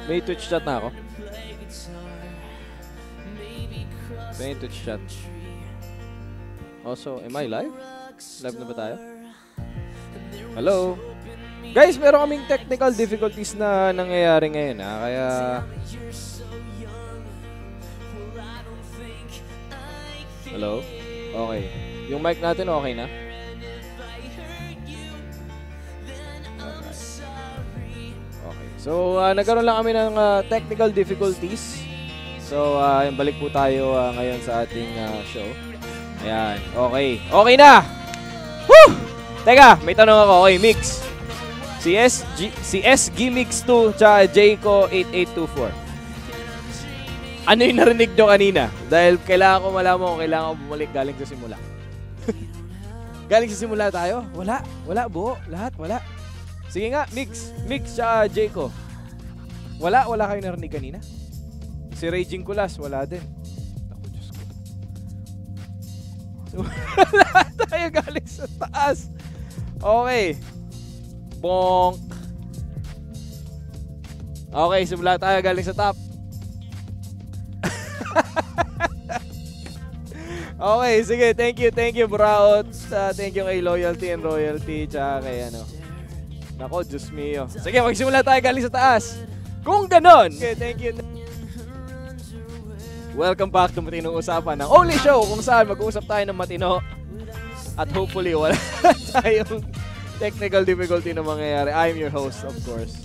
May Twitch chat na ako. May Twitch chat. Also, am I live? Live na ba tayo? Hello? Guys, meron kaming technical difficulties na nangyayari ngayon, ha? Kaya... Hello? Okay. Yung mic natin okay na? Okay. So, nagkaroon lang kami ng technical difficulties. So, balik po tayo ngayon sa ating show. Ayan. Okay. Okay na! Woo! Teka, may tanong ako. Okay, mix. Si SG Mix 2 tsaka Jayco 8824. Ano yung narinig nyo kanina? Dahil kailangan ko malaman kung kailangan ko bumalik galing sa simula. Galing sa simula tayo? Wala. Wala, buo. Lahat, wala. Sige nga, Mix. Mix tsaka Jayco. Wala kayo narinig kanina? Si Raging Kulas, wala din. Ako, Diyos ko. Wala tayo galing sa taas. Okay. Bonk. Okay, simula tayo galing sa top. Okay, sige. Thank you, Braot. Thank you kay Loyalty and Royalty. Tsaka kay ano. Nako, Diyos mio. Sige, magsimula tayo galing sa taas. Kung ganon. Okay, thank you. Welcome back to Matinong Usapan, ang only show kung saan mag-uusap tayo ng matino. At hopefully, wala tayong technical difficulty na mangyayari. I'm your host, of course.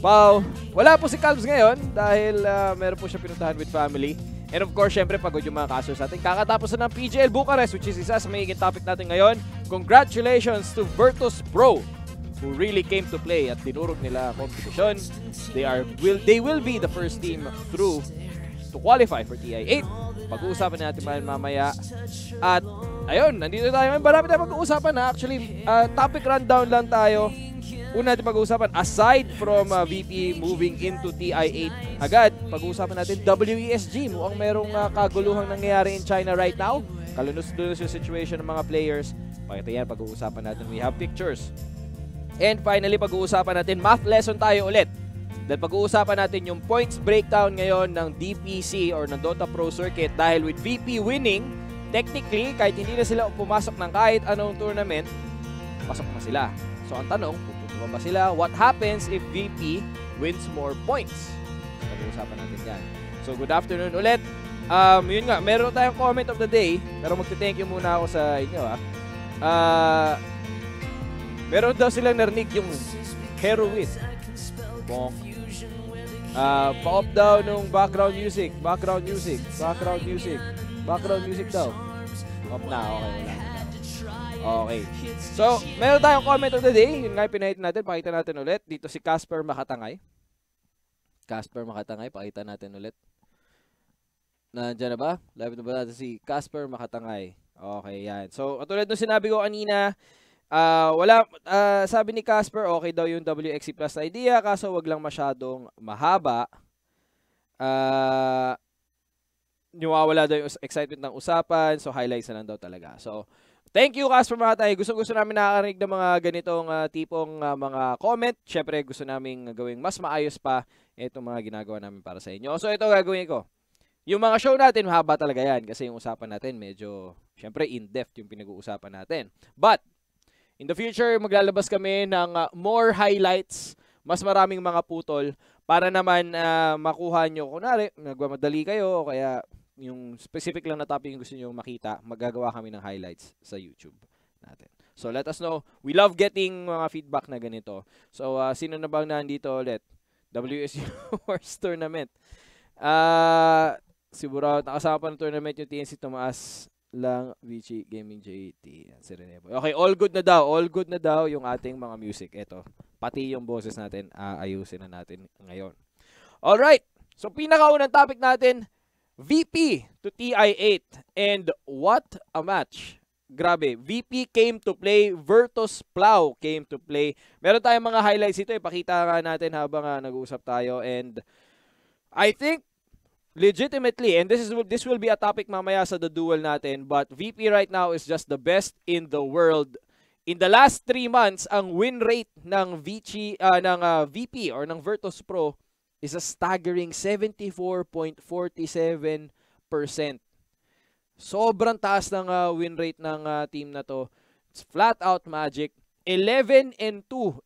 Wow. Wala po si Calbs ngayon dahil meron po siya pinuntahan with family. And of course, syempre, pagod yung mga kasos natin. Kakatapos na ng PGL Bucharest, which is isa sa magiging topic natin ngayon. Congratulations to Virtus Pro, who really came to play at dinurog nila competition. They will be the first team through to qualify for TI8. Pag-uusapan natin mamaya. At ayun, nandito tayo ngayon. Marami tayo pag-uusapan na. Actually, topic rundown lang tayo. Una natin pag-uusapan, aside from VP moving into TI8 agad, pag-uusapan natin WXC. Mukhang merong kaguluhang nangyayari in China right now. Kalunos-lunos yung situation ng mga players. Pakita yan, pag-uusapan natin. We have pictures. And finally, pag-uusapan natin, math lesson tayo ulit. Dahil pag-uusapan natin yung points breakdown ngayon ng DPC or ng Dota Pro Circuit dahil with VP winning, technically, kahit hindi na sila pumasok ng kahit anong tournament, pasok na sila. So ang tanong, pupunta ba sila? What happens if VP wins more points? Pag-uusapan natin yan. So good afternoon ulit. Yun nga, meron tayong comment of the day, pero magte-thank you muna ako sa inyo. Meron daw silang narinig yung heroin. Bonk. Pa-off daw nung background music daw. Off na, okay, wala. Okay. So, meron tayong comment of the day. Yun nga, pinahit natin. Pakita natin ulit. Dito si Casper Makatangay. Pakita natin ulit. Nandiyan na ba? Live na ba natin si Casper Makatangay? Okay, yan. So, katulad nung sinabi ko kanina, sabi ni Casper, okay daw yung WXC Plus idea, kaso wag lang masyadong mahaba. Nawawala daw yung excitement ng usapan, so highlights na lang daw talaga. So, thank you, Casper Makatay. Gusto namin nakakarinig ng mga ganitong tipong mga comment. Syempre, gusto namin gawing mas maayos pa itong mga ginagawa namin para sa inyo. So, ito gagawin ko. Yung mga show natin, mahaba talaga yan kasi yung usapan natin medyo, syempre, in-depth yung pinag-uusapan natin. But, in the future, maglalabas kami ng more highlights, mas maraming mga putol, para naman makuha nyo. Kunwari, nagmamadali kayo, o kaya yung specific lang na topic yung gusto nyo makita, magagawa kami ng highlights sa YouTube natin. So, let us know. We love getting mga feedback na ganito. So, sino na bang nandito ulit? WSU Wars Tournament. Siguro, nakasama pa ng tournament yung TNC Tomas lang, Vichy Gaming JT. Okay, all good na daw. All good na daw yung ating mga music. Ito, pati yung boses natin, ayusin na natin ngayon. Alright, so pinakaunang topic natin, VP to TI8. And what a match. Grabe, VP came to play, Virtus Plow came to play. Meron tayong mga highlights ito, ipakita nga natin habang nag-uusap tayo. And I think, legitimately, and this will be a topic mamaya sa the duel natin, but VP right now is just the best in the world. In the last 3 months, ang win rate ng VP or ng Virtus Pro is a staggering 74.47%. Sobrang taas ng win rate ng team na to. It's flat out magic. 11-2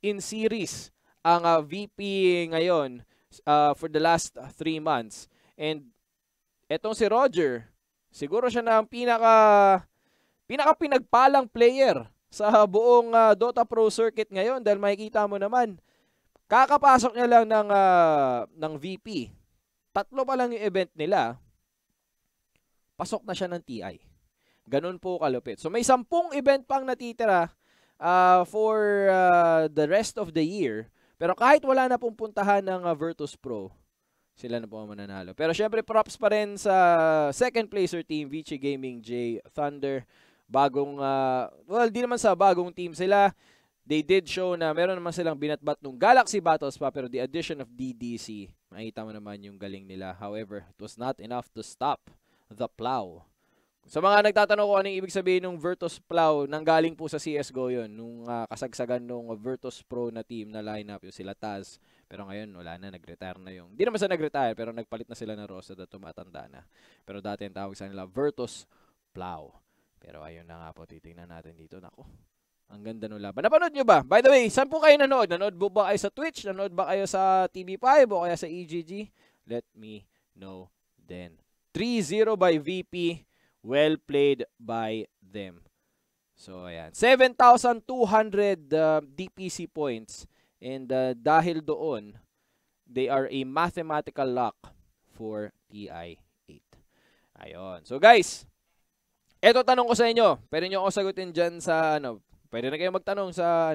in series ang VP ngayon for the last 3 months. And etong si Roger, siguro siya na ang pinaka pinagpalang player sa buong Dota Pro Circuit ngayon dahil makikita mo naman, kakapasok niya lang ng VP. 3 pa lang yung event nila. Pasok na siya ng TI. Ganun po kalupit. So may 10 event pang natitira for the rest of the year. Pero kahit wala na pong puntahan ng Virtus Pro, sila na po ang mananalo. Pero syempre props pa rin sa second placer team, VC Gaming J Thunder. Bagong, di naman sa bagong team sila. They did show na meron naman silang binatbat nung Galaxy Battles pa, pero the addition of DDC, makita mo naman yung galing nila. However, it was not enough to stop the plow. Sa mga nagtatanong kung anong ibig sabihin ng Virtus Plow, nanggaling po sa CSGO yun, nung kasagsagan nung Virtus Pro na team na lineup, yung sila Taz. Pero ngayon, wala na, nag-retire na yung, hindi naman sa nag-retire, pero nagpalit na sila ng roster na tumatanda na. Pero dati ang tawag sa nila, Virtus Plow. Pero ayun na nga po, titingnan natin dito. Nako, ang ganda nung laban. Napanood nyo ba? By the way, saan po kayo nanood? Nanood ba kayo sa Twitch? Nanood ba kayo sa TV5 o kaya sa EGG? Let me know then. 3-0 by VP. Well played by them. So, ayan. 7,200 DPC points. And dahil doon, they are a mathematical lock for TI8. Ayun. So, guys, eto tanong ko sa inyo. Pwede nyo ako sagutin dyan sa, pwede na kayo magtanong sa,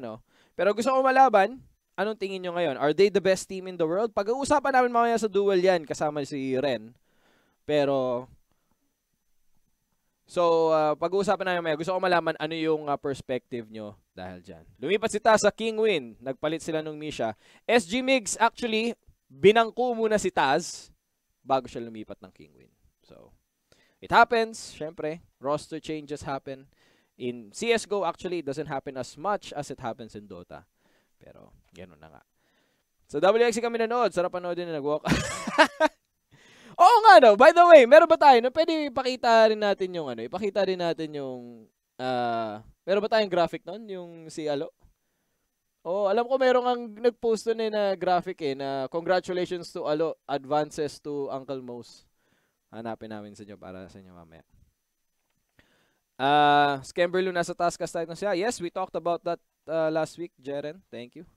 Pero gusto ko malaban, anong tingin nyo ngayon? Are they the best team in the world? Pag-uusapan namin mamaya sa duel yan, kasama si Ren. Pero, pag-uusapan namin maya, gusto ko malaman ano yung perspective nyo dahil dyan. Lumipat si Taz sa King Win. Nagpalit sila nung Misha. SG Migs, actually, binangko muna si Taz bago siya lumipat ng King Win. So, it happens. Syempre, roster changes happen. In CSGO, actually, it doesn't happen as much as it happens in Dota. Pero, gano'n na nga. So, WXC kami nanood. Sarap panoodin na nag-walk. Oo nga, no. By the way, meron ba tayo? Pwede ipakita rin natin yung ipakita rin natin yung meron ba tayong graphic nun? Yung si Alo? Oh, alam ko meron ang nag-post nun na graphic na congratulations to Alo, advances to Uncle Mose. Hanapin namin sa inyo para sa inyo mamaya. Scamberlo nasa Tascas Titans siya. Yes, we talked about that last week, Jeren. Thank you.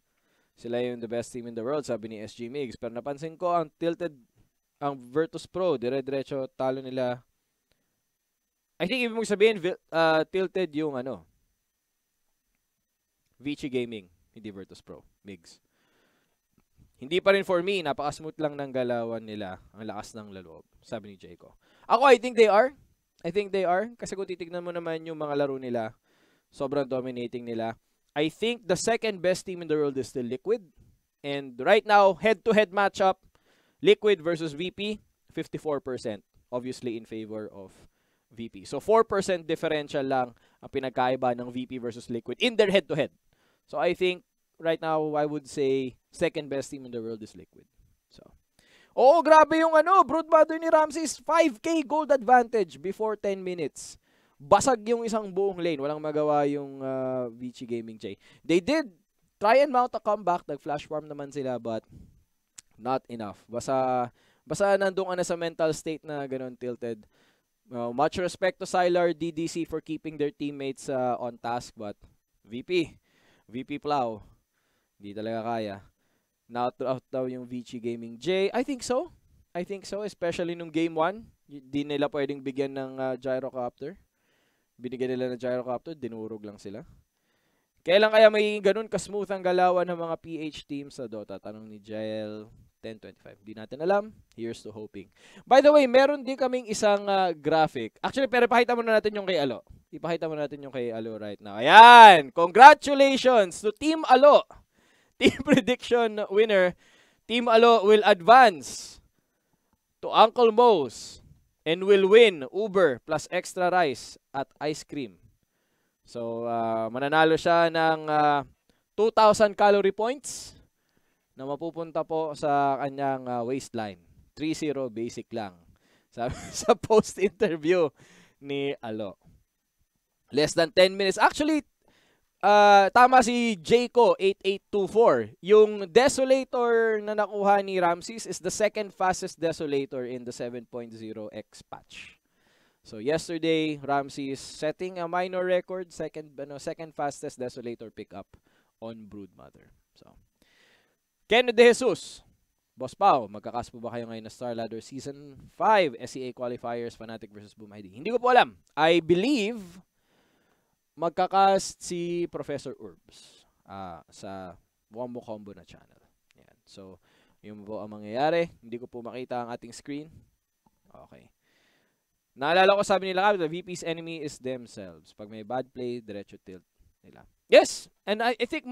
Sila yung the best team in the world, sabi ni SG Migs. Pero napansin ko ang Virtus Pro, dire-diretso talo nila. I think ibig mong sabihin tilted yung VC Gaming, hindi Virtus Pro, Migs. Hindi pa rin for me, napaka-smooth lang ng galawan nila, ang lakas ng laloob, sabi ni Jayco. Ako, I think they are. Kasi kung titignan mo naman yung mga laro nila, sobrang dominating nila. I think the second best team in the world is still Liquid. And right now, head-to-head matchup, Liquid versus VP, 54%. Obviously in favor of VP. So 4% differential lang ang pinagkaiba ng VP versus Liquid in their head-to-head. So I think right now I would say second best team in the world is Liquid. So, grabe yung Broodmother ni Ramses, 5k gold advantage before 10 minutes. Basag yung isang buong lane. Walang magawa yung VC Gaming J. They did try and mount a comeback. Nag-flash farm naman sila but not enough. Basta nandun ka na sa mental state na ganun tilted. Much respect to Sylar, DDC for keeping their teammates on task, but VP Plow, hindi talaga kaya. Not out daw yung VC Gaming J. I think so, especially nung game 1. Di nila pwedeng bigyan ng gyrocopter. Binigyan nila ng gyrocopter, dinurog lang sila. Kailan kaya may ganun ka-smooth ang galawan ng mga PH teams sa Dota? Tanong ni Jael 1025. Di natin alam. Here's to hoping. By the way, meron din kaming isang graphic. Actually, pero ipakita muna natin yung kay Alo. Ipakita muna natin yung kay Alo right now. Ayan! Congratulations to Team Alo! Team prediction winner. Team Alo will advance to Uncle Mo's and will win Uber plus extra rice at ice cream. So, mananalo siya ng 2,000 calorie points. na mapupunta po sa kanyang waistline. 3-0 basic lang. Sa post-interview ni Alo. Less than 10 minutes. Actually, tama si Jayco, 8824. Yung Desolator na nakuha ni Ramses is the second fastest Desolator in the 7.0x patch. So yesterday, Ramses setting a minor record, second fastest Desolator pickup on Broodmother. So, Ken De Jesus, Boss Pao, magkakas po ba kayo ngayon na Star Ladder Season 5 SEA Qualifiers, Fnatic versus Boom ID? Hindi ko po alam. I believe magkakas si Professor Urbs sa Wombo Combo na channel. Yan. So, yun po ang mangyayari. Hindi ko po makita ang ating screen. Okay. Naalala ko sabi nila, the VP's enemy is themselves. Pag may bad play, diretso tilt nila. Yes! And I think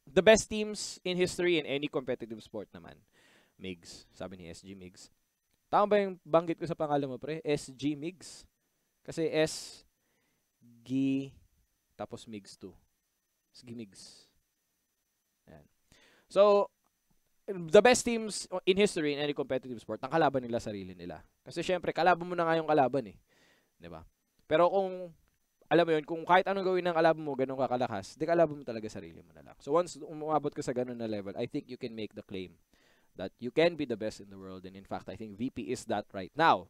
the best teams in history in any competitive sport naman. Migs. Sabi ni SG Migs. Tama ba yung banggit ko sa pangalan mo, pre? SG Migs? Kasi S, G, tapos Migs 2. SG Migs. Ayan. So, the best teams in history in any competitive sport, ang kalaban nila sarili nila. Kasi syempre, kalaban mo na nga yung kalaban eh. Diba? Pero kung alam mo yun, kung kahit anong gawin ng kalaban mo, ganun kakalakas, di kalaban mo talaga sarili mo na lang. So once umabot ka sa ganun na level, I think you can make the claim that you can be the best in the world. And in fact, I think VP is that right now.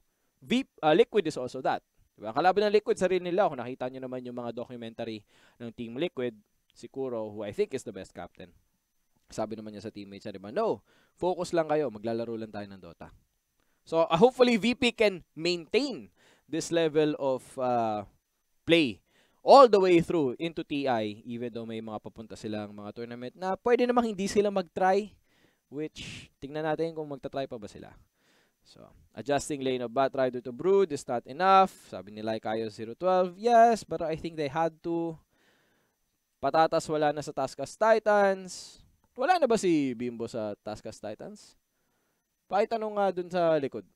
Liquid is also that. Diba? Ang kalaban ng Liquid, sarili nila. Kung nakita nyo naman yung mga documentary ng Team Liquid, si Kuro, who I think is the best captain. Sabi naman niya sa teammates niya, diba? No, focus lang kayo. Maglalaro lang tayo ng Dota. So hopefully VP can maintain this level of play all the way through into TI, even though may mga papunta silang mga tournament na pwede namang hindi sila mag-try, which tingnan natin kung magta-try pa ba sila. So, adjusting lane of Bat Rider to Brood is not enough. Sabi ni Laikayo 012, yes, but I think they had to. Patatas wala na sa Taskas Titans. Wala na ba si Bimbo sa Taskas Titans? Pakitanong nga dun sa likod.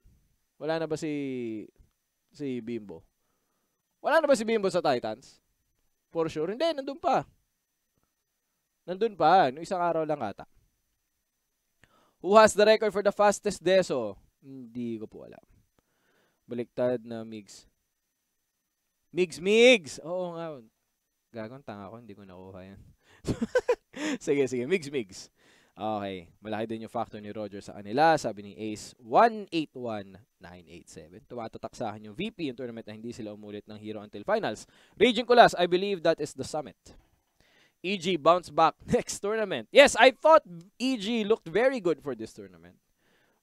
Wala na ba si Bimbo? Wala na ba si Bimbo sa Titans? For sure. Hindi, nandun pa. Nandun pa. No, isang araw lang ata. Who has the record for the fastest deso? Hindi ko po alam. Baliktad na Migs. Migs! Oo nga. Gagawin tanga ko. Hindi ko nakuha yan. sige. Migs. Okay. Malaki din yung factor ni Roger sa kanila. Sabi ni Ace, 181,987. Tumatatak sa akin yung VP, yung tournament na hindi sila umulit ng hero until finals. Raging Kulas, I believe that is the summit. EG bounce back next tournament. Yes, I thought EG looked very good for this tournament.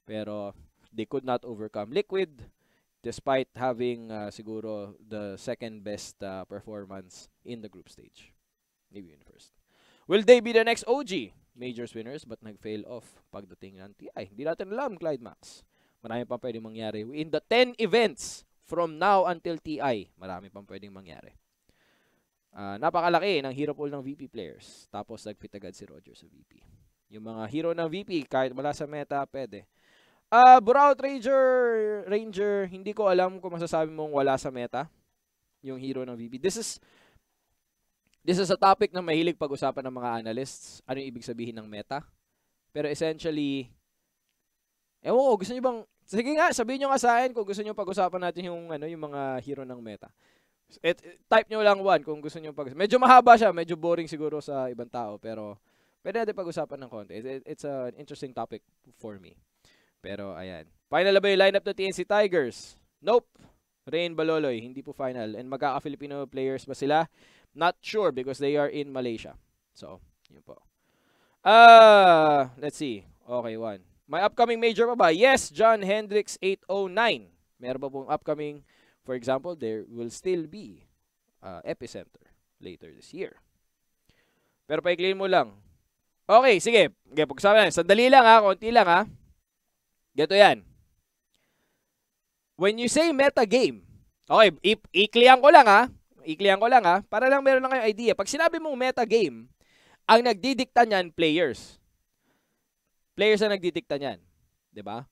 Pero they could not overcome Liquid despite having siguro the second best performance in the group stage. Maybe in first. Will they be the next OG? Majors winners but nag-fail off pagdating ng TI. Hindi natin alam, Clyde Max. Marami pang pwedeng mangyari. In the 10 events from now until TI, marami pang pwedeng mangyari. Napakalaki ng hero pool ng VP players. Tapos nag-fit agad si Roger sa VP. Yung mga hero ng VP, kahit wala sa meta, pwede. Buraut Ranger, hindi ko alam kung masasabi mong wala sa meta yung hero ng VP. This is a topic na mahilig pag-usapan ng mga analysts. Ano yung ibig sabihin ng meta? Pero essentially, ewan ko, gusto nyo bang, sige nga, sabihin nyo nga sa akin kung gusto nyo pag-usapan natin yung mga hero ng meta. Type nyo lang one kung gusto nyo pag-usapan. Medyo mahaba siya, medyo boring siguro sa ibang tao, pero pwede natin pag-usapan ng konti. It's an interesting topic for me. Pero ayan. Final na ba yung lineup ng TNC Tigers? Nope. Rain Baloloy, hindi po final. And magkaka-Filipino players ba sila? Not sure because they are in Malaysia. So, yun po. Let's see. Okay, one. May upcoming major pa ba? Yes, John Hendricks 809. Meron pa pong upcoming. For example, there will still be Epicenter later this year. Pero paikliin mo lang. Okay, sige. Okay, pag-usapan natin. Sandali lang ha, konti lang ha. Gato yan. When you say meta game, okay, iklihan ko lang ha. Para lang meron lang kayong idea. Pag sinabi mong meta game, ang nagdidikta niyan, players. Players ang nagdidikta niyan. 'Di ba?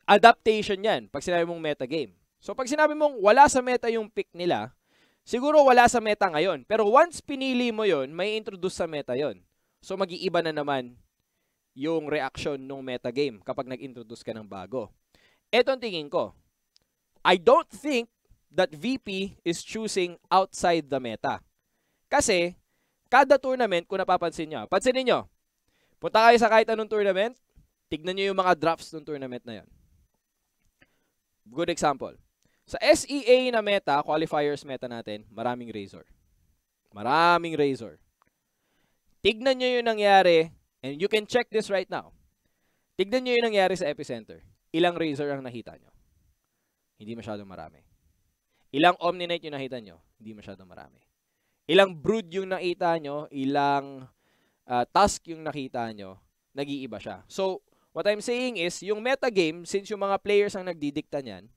Adaptation yan, pag sinabi mong meta game. So, pag sinabi mong wala sa meta yung pick nila, siguro wala sa meta ngayon. Pero once pinili mo yon, may introduce sa meta yon. So, mag-iiba na naman yung reaction ng metagame kapag nag-introduce ka ng bago. Eto ang tingin ko. I don't think that VP is choosing outside the meta. Kasi, kada tournament, kung napapansin nyo, pansinin nyo, punta kayo sa kahit anong tournament, tignan nyo yung mga drafts ng tournament na yan. Good example. Sa SEA na meta, qualifiers meta natin, maraming Razor. Maraming Razor. Tignan nyo yung nangyari, and you can check this right now. Tignan nyo yung nangyari sa Epicenter. Ilang Razor ang nakita nyo? Hindi masyadong marami. Ilang Omni-Knight yung nakita nyo? Hindi masyadong marami. Ilang Brood yung nakita nyo? Ilang Tusk yung nakita nyo? Nag-iiba siya. So, what I'm saying is, yung metagame, since yung mga players ang nagdidikta niyan,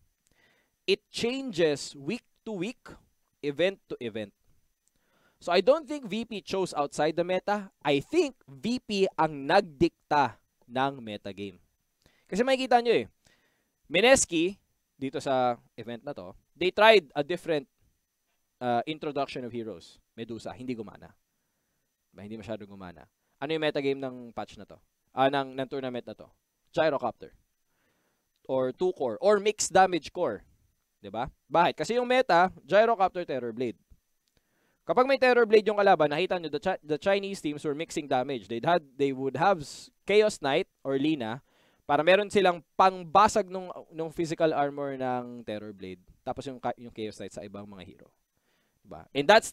it changes week to week, event to event. So, I don't think VP chose outside the meta. I think VP ang nagdikta ng metagame. Kasi makikita nyo Mineski, dito sa event na to, they tried a different introduction of heroes. Medusa, hindi gumana. Hindi masyadong gumana. Ano yung metagame ng patch na to? Ng tournament na to? Gyrocopter. Or 2-core. Or mixed damage core. Diba? Bakit? Kasi yung meta, Gyrocopter, Terrorblade. Kapag may Terrorblade yung kalaban, nakita nyo, the Chinese teams were mixing damage. They would have Chaos Knight or Lina para meron silang pangbasag nung physical armor ng Terrorblade. Tapos yung Chaos Knight sa ibang mga hero. Diba? And that's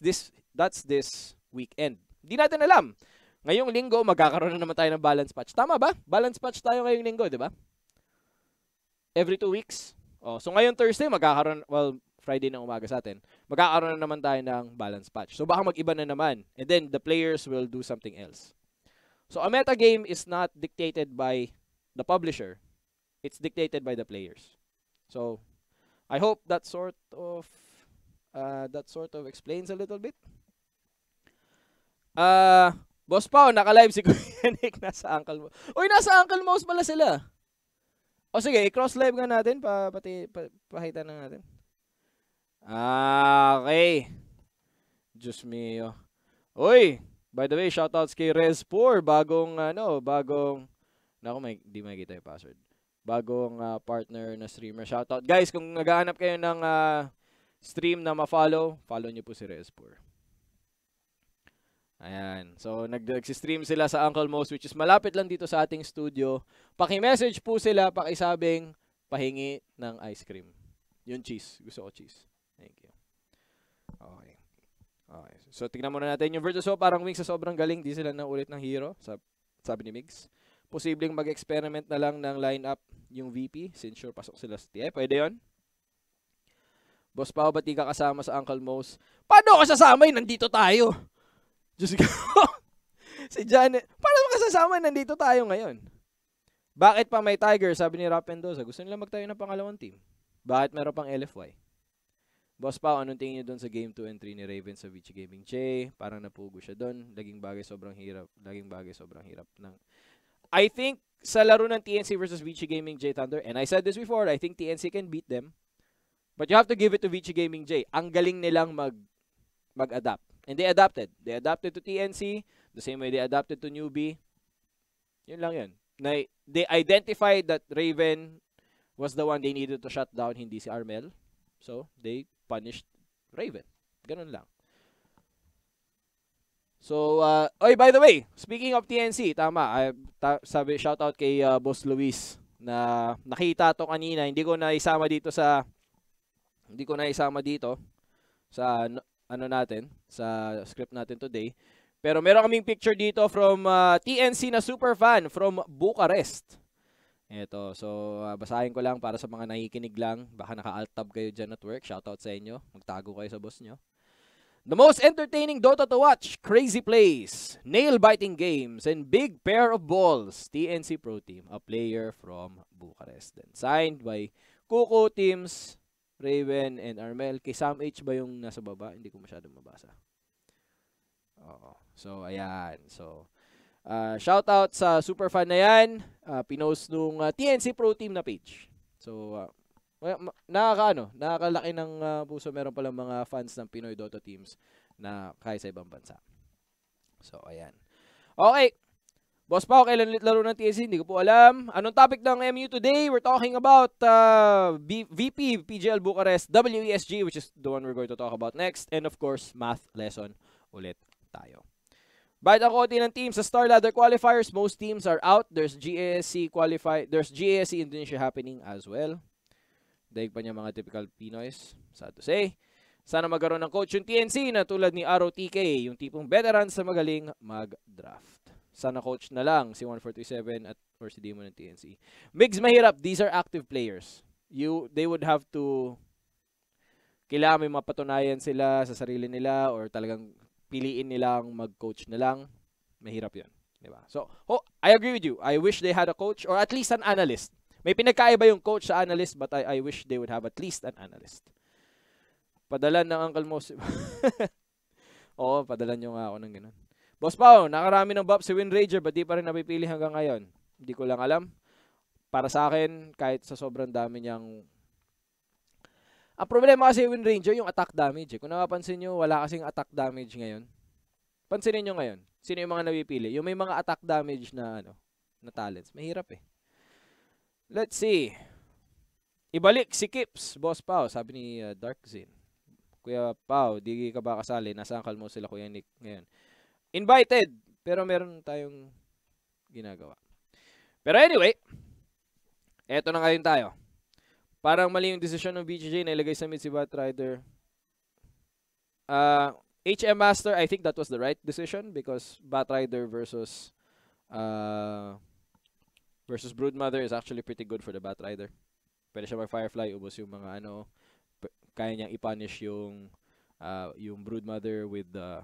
this weekend. Hindi natin alam. Ngayong linggo, magkakaroon na naman tayo ng balance patch. Tama ba? Balance patch tayo ngayong linggo, di ba? Every 2 weeks. Oh, so ngayon Thursday, Friday ng umaga sa atin, magkakaroon na naman tayo ng balance patch. So baka mag-iba na naman. And then the players will do something else. So a meta game is not dictated by the publisher. It's dictated by the players. So I hope that sort of explains a little bit. Boss Pao, naka-live si Kuya Nick, nasa Uncle Mouse. Uy, nasa Uncle Mouse pala sila. O sige, i-cross live nga natin, pakita na natin. Okay. Diyos mio. Uy, by the way, shoutouts kay Rez4, bagong, di makikita yung password. Bagong partner na streamer. Shoutout. Guys, kung naghahanap kayo ng stream na ma-follow, follow nyo po si Rez4. Ayan. So, nag-stream sila sa Uncle Mouse, which is malapit lang dito sa ating studio. Paki-message po sila, pakisabing pahingi ng ice cream. Yung cheese. Gusto ko cheese. Thank you. Okay. So, tignan muna natin. Yung Virtuoso, parang Wings sa sobrang galing. Di sila na ulit ng hero, sabi ni Migs. Posibleng mag-experiment na lang ng lineup yung VP, since sure pasok sila sa TI. Pwede yun? Boss Pao, ba't di ka kasama sa Uncle Mouse? Paano ka sasama? Nandito tayo. Diyos ko. Si Janet. Paano makasasama? Nandito tayo ngayon. Bakit pa may Tiger? Sabi ni Rap Mendoza. Gusto nila magtayo ng pangalawang team. Bakit meron pang LFY? Boss Pao, anong tingin niyo doon sa game 2 and 3 ni Raven sa Vici Gaming J? Parang napugo siya doon. Laging bagay sobrang hirap. I think sa laro ng TNC versus Vici Gaming J Thunder, and I said this before, I think TNC can beat them. But you have to give it to Vici Gaming J. Ang galing nilang mag-adapt. And they adapted. They adapted to TNC the same way they adapted to Newbie. Yun lang yun. They identified that Raven was the one they needed to shut down, hindi si Armel. So, they punished Raven. Ganun lang. So, by the way, speaking of TNC, tama, sabi, shoutout kay Boss Luis na nakita to kanina. Hindi ko na isama dito sa sa script natin today. Pero meron kaming picture dito from TNC na super fan from Bucharest. Ito, so basahin ko lang para sa mga nakikinig lang. Baka naka-alt tab kayo dyan at work. Shoutout sa inyo. Magtago kayo sa boss nyo. The most entertaining Dota to watch, crazy plays, nail-biting games, and big pair of balls. TNC Pro Team, a player from Bucharest. Then signed by Kuko Teams, Raven, and Armel. Kay Sam H ba yung nasa baba? Hindi ko masyadong mabasa. Oo. So, ayan. So, shoutout sa superfan na yan. Pinost nung TNC Pro Team na page. So, nakakalaki ng puso. Meron palang mga fans ng Pinoy Dota teams na kahit sa ibang bansa. So, ayan. Okay. Boss Pao, kailan ulit laro ng TNC? Hindi ko po alam. Anong topic ng MU today? We're talking about VP, PGL Bucharest, WESG, which is the one we're going to talk about next. And of course, math lesson ulit tayo. Bahit ang konti ng teams sa Star Ladder qualifiers, most teams are out. There's GASC Indonesia happening as well. Daig pa niya mga typical Pinoys. Sad to say. Sana magkaroon ng coach yung TNC na tulad ni ROTK, yung tipong veteran sa magaling mag-draft. Sana coach na lang si 1427 at or si Demon ng TNC. Migs mahirap. These are active players. They would have to kailangan may mapatunayan sila sa sarili nila or talagang piliin nilang mag-coach na lang. Mahirap yun. Diba? So, I agree with you. I wish they had a coach or at least an analyst. May pinagkaiba yung coach sa analyst but I wish they would have at least an analyst. Padalan ng Uncle Mo. Oo, padalan nyo nga ako ng ganun. Boss Pao, nakarami ng buff si Windranger but di pa rin napipili hanggang ngayon. Hindi ko lang alam. Para sa akin, kahit sa sobrang dami niyang... Ang problema kasi Windranger, yung attack damage. Kung napapansin nyo, wala kasing attack damage ngayon. Pansinin nyo ngayon. Sino yung mga napipili? Yung may mga attack damage na, na talents. Mahirap eh. Let's see. Ibalik si Kips, Boss Pao, sabi ni Dark Zin. Kuya Pao, di ka ba kasali? Nasa Uncle Mo sila Kuya Nick ngayon. Invited, pero meron tayong ginagawa. Pero anyway, eto na ngayon tayo. Parang mali yung desisyon ng BGJ na ilagay sa mid si Batrider. HM Master, I think that was the right decision because Batrider versus Broodmother is actually pretty good for the Batrider. Pwede siya mag-Firefly, ubos yung mga kaya niyang i-punish yung Broodmother with the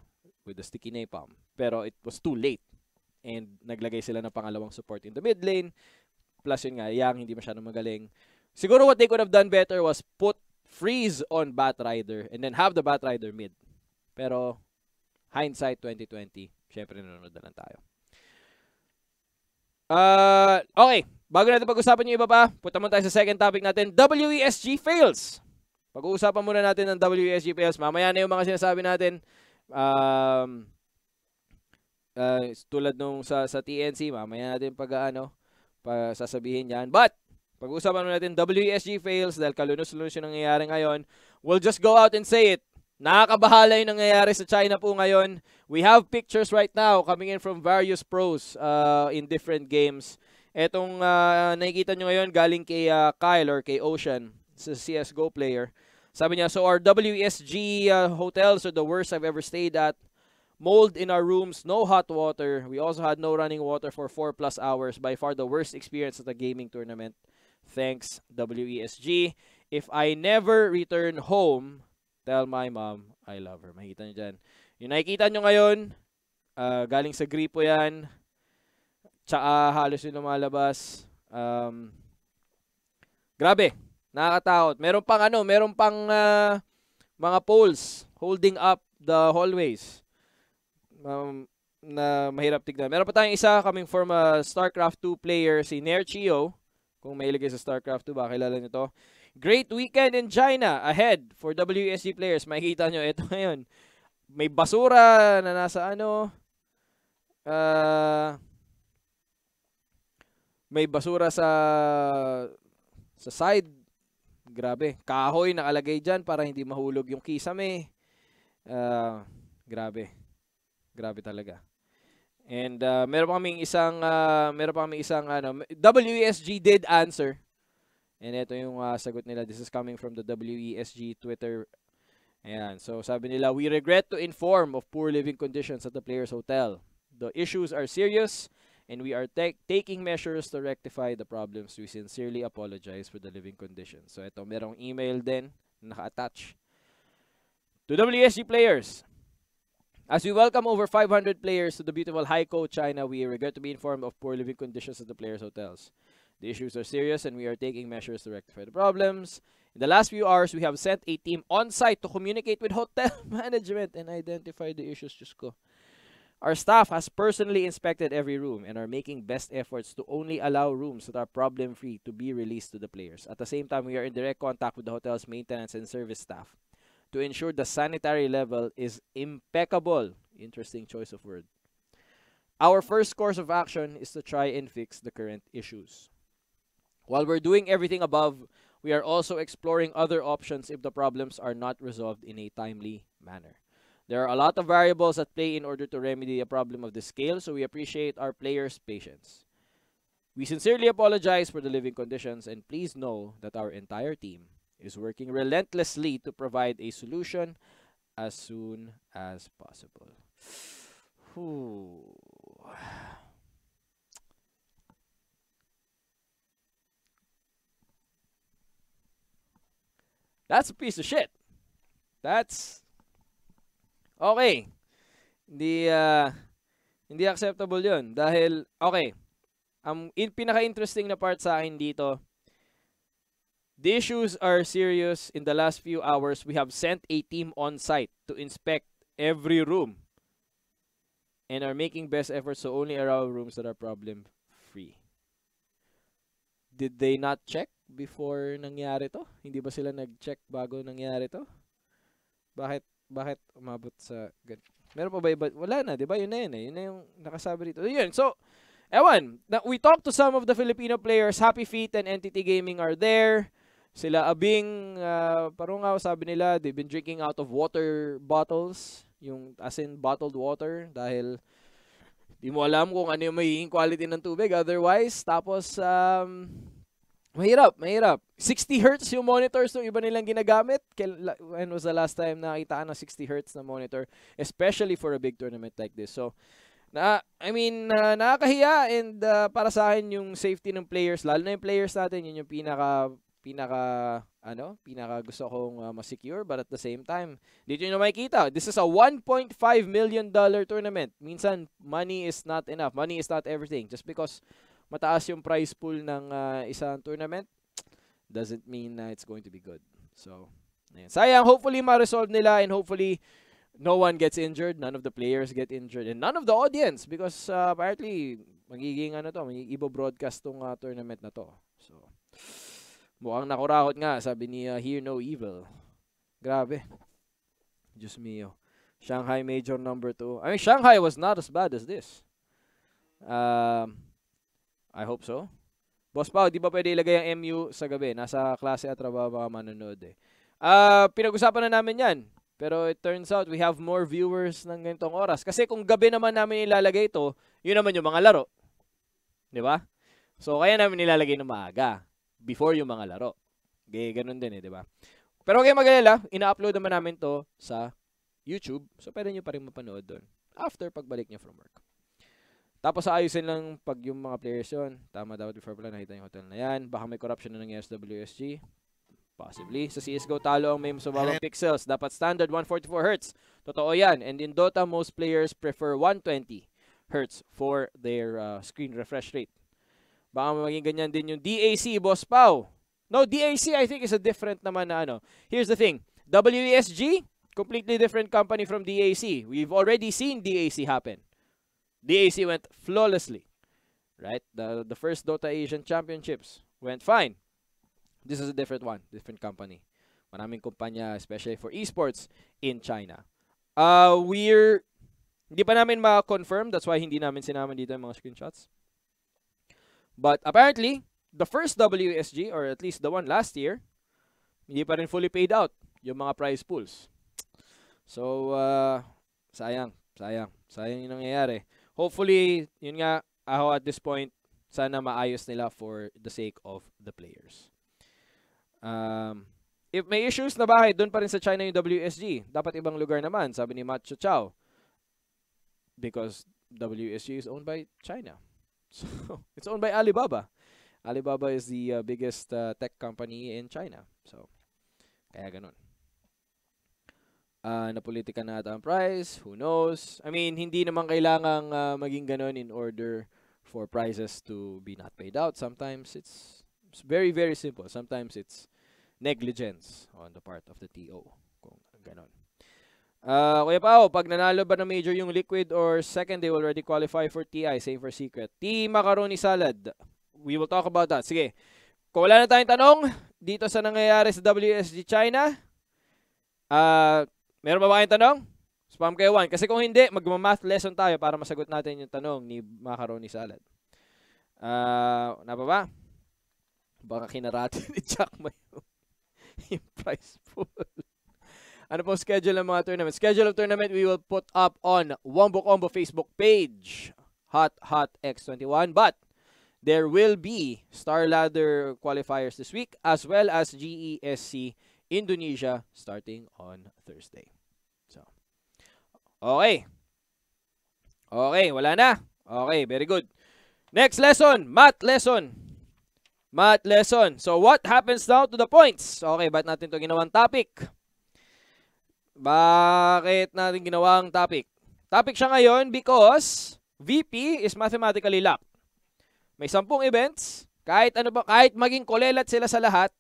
sticky napalm. Pero it was too late. And naglagay sila ng pangalawang support in the mid lane. Plus yun nga, Yang hindi masyadong magaling. Siguro what they could have done better was put freeze on Batrider and then have the Batrider mid. Pero hindsight 2020, syempre nanonood na lang tayo. Okay, bago natin pag-usapan yung iba pa, punta muna tayo sa second topic natin, WESG fails. Pag-uusapan muna natin ng WESG fails. Mamaya na yung mga sinasabi natin. Tulad nung sa TNC, mamaya natin sasabihin yan. But, pag-uusapan natin WESG fails dahil kalunos-lunos yung nangyayari ngayon. We'll just go out and say it. Nakakabahala yung nangyayari sa China po ngayon. We have pictures right now coming in from various pros in different games. Etong nakikita nyo ngayon galing kay Kyle or kay Ocean, sa CSGO player. Sabi niya, so our WESG hotels are the worst I've ever stayed at. Mold in our rooms, no hot water. We also had no running water for 4+ hours. By far the worst experience at a gaming tournament. Thanks, WESG. If I never return home, tell my mom I love her. Makikita nyo dyan. Yung nakikita nyo ngayon, galing sa gripo yan. Tsaka halos yung lumalabas. Grabe. Nakakatakot. Meron pang mga poles holding up the hallways. Na mahirap tignan. Meron pa tayong isa coming from a StarCraft 2 player, si Nerchio. Kung may ilagay sa StarCraft 2, baka kilala nyo to. Great weekend in China ahead for WSG players. Makikita nyo, ito ngayon. May basura na nasa may basura sa side. Grabe. Kahoy nakalagay dyan para hindi mahulog yung kisame. Grabe. Grabe talaga. And meron pa kaming isang WESG did answer. And ito yung sagot nila. This is coming from the WESG Twitter. Ayan. So sabi nila, we regret to inform of poor living conditions at the players' hotel. The issues are serious and we are taking measures to rectify the problems. We sincerely apologize for the living conditions. So ito, merong email din na naka-attach. To WESG players, as we welcome over 500 players to the beautiful Haikou, China, we regret to be informed of poor living conditions at the players' hotels. The issues are serious and we are taking measures to rectify the problems. In the last few hours, we have sent a team on-site to communicate with hotel management and identify the issues. Diyos ko. Our staff has personally inspected every room and are making best efforts to only allow rooms that are problem-free to be released to the players. At the same time, we are in direct contact with the hotel's maintenance and service staff to ensure the sanitary level is impeccable. Interesting choice of word. Our first course of action is to try and fix the current issues. While we're doing everything above, we are also exploring other options if the problems are not resolved in a timely manner. There are a lot of variables at play in order to remedy a problem of this scale, so we appreciate our players' patience. We sincerely apologize for the living conditions, and please know that our entire team is working relentlessly to provide a solution as soon as possible. Whew. That's a piece of shit. That's okay. Hindi acceptable 'yun dahil okay. Pinaka-interesting na part sa akin dito, the issues are serious. In the last few hours, we have sent a team on site to inspect every room and are making best efforts to only allow rooms that are problem-free. Did they not check before nangyari to? Hindi ba sila nag-check bago nangyari to? Bakit umabot sa meron pa ba iba? Wala na, 'di ba? Yun na yun eh. Yun na yung nakasabi dito. Yun. So, ewan, we talked to some of the Filipino players. Happy Feet and Entity Gaming are there. Sila Abing, parang nga sabi nila, they've been drinking out of water bottles, yung as in bottled water, dahil di mo alam kung ano yung magiging quality ng tubig otherwise. Tapos, mahirap. 60 Hz yung monitors ng iba nilang ginagamit. When was the last time nakita ng 60 Hz na monitor? Especially for a big tournament like this. So, nakakahiya, and para sa akin yung safety ng players, lalo na yung players natin, yun yung pinaka gusto kong ma-secure, but at the same time, dito nyo makikita, this is a $1.5 million tournament. Minsan, money is not enough. Money is not everything. Just because mataas yung prize pool ng isang tournament doesn't mean it's going to be good. So, ayan. Sayang, hopefully ma-resolve nila, and hopefully no one gets injured, none of the players get injured, and none of the audience, because apparently magiging ibo-broadcast tong tournament na to. So, mukhang nakurakot nga, sabi ni Hear No Evil. Grabe. Diyos mio. Shanghai Major number 2. I mean, Shanghai was not as bad as this. I hope so. Boss Pao, di ba pwede ilagay ang MU sa gabi? Nasa klase at trabaho baka manonood eh. Pinag-usapan na namin yan. Pero it turns out we have more viewers ng ganitong oras. Kasi kung gabi naman namin ilalagay ito, yun naman yung mga laro. Di ba? So, kaya namin nilalagay ng maaga. Before yung mga laro. Ganun din eh, di ba? Pero huwag kayong mag-alala, ina-upload naman namin to sa YouTube. So, pwede nyo pa rin mapanood doon. After pagbalik nyo from work. Tapos, ayusin lang pag yung mga players yun. Tama dapat before pala, nakita yung hotel na yan. Baka may corruption na ng WXC. Possibly. Sa CSGO, talo ang may mas mababang pixels. Dapat standard 144 Hz. Totoo yan. And in Dota, most players prefer 120 Hz for their screen refresh rate. Baka maging ganyan din yung DAC, Boss Pao. No, DAC I think is a different naman na ano. Here's the thing. WXG, completely different company from DAC. We've already seen DAC happen. DAC went flawlessly. Right? The first Dota Asian Championships went fine. This is a different one, different company. Maraming kumpanya, especially for esports in China. Hindi pa namin ma-confirm, that's why hindi namin sinama dito yung mga screenshots. But apparently, the first WSG, or at least the one last year, hindi pa rin fully paid out yung mga prize pools. So, sayang yung nangyayari. Hopefully, yun nga, ako at this point, sana maayos nila for the sake of the players. If may issues na bakit doon pa rin sa China yung WSG, dapat ibang lugar naman, sabi ni Macho Chow. Because WSG is owned by China. So, it's owned by Alibaba. Alibaba is the biggest tech company in China. So, kaya ganun. Napolitika na ata ang price. Who knows? I mean, hindi naman kailangang maging ganun in order for prizes to be not paid out. Sometimes it's very, very simple. Sometimes it's negligence on the part of the TO. Kung ganun. Kuya Pao, pag nanalo ba na major yung Liquid or second, they will already qualify for TI, same for Secret. Macaroni Salad. We will talk about that. Sige. Kung wala na tayong tanong dito sa nangyayari sa WSG China, meron ba kayong tanong? Spam kayo 1. Kasi kung hindi, magma-math lesson tayo para masagot natin yung tanong ni Macaroni Salad. Na ba? Baka kinarati ni Jack yung prize pool. Ano po schedule ng mga tournament? Schedule of tournament we will put up on Wombo Combo Facebook page. Hot X21. But there will be Star Ladder qualifiers this week as well as GESC Indonesia starting on Thursday. So, okay. Okay, wala na. Okay, very good. Next lesson, math lesson. Math lesson. So, what happens now to the points? Okay, ba't natin ito ginawang topic? Bakit natin ginawang topic? Topic siya ngayon because VP is mathematically locked. May 10 events, kahit maging kolelat sila sa lahat,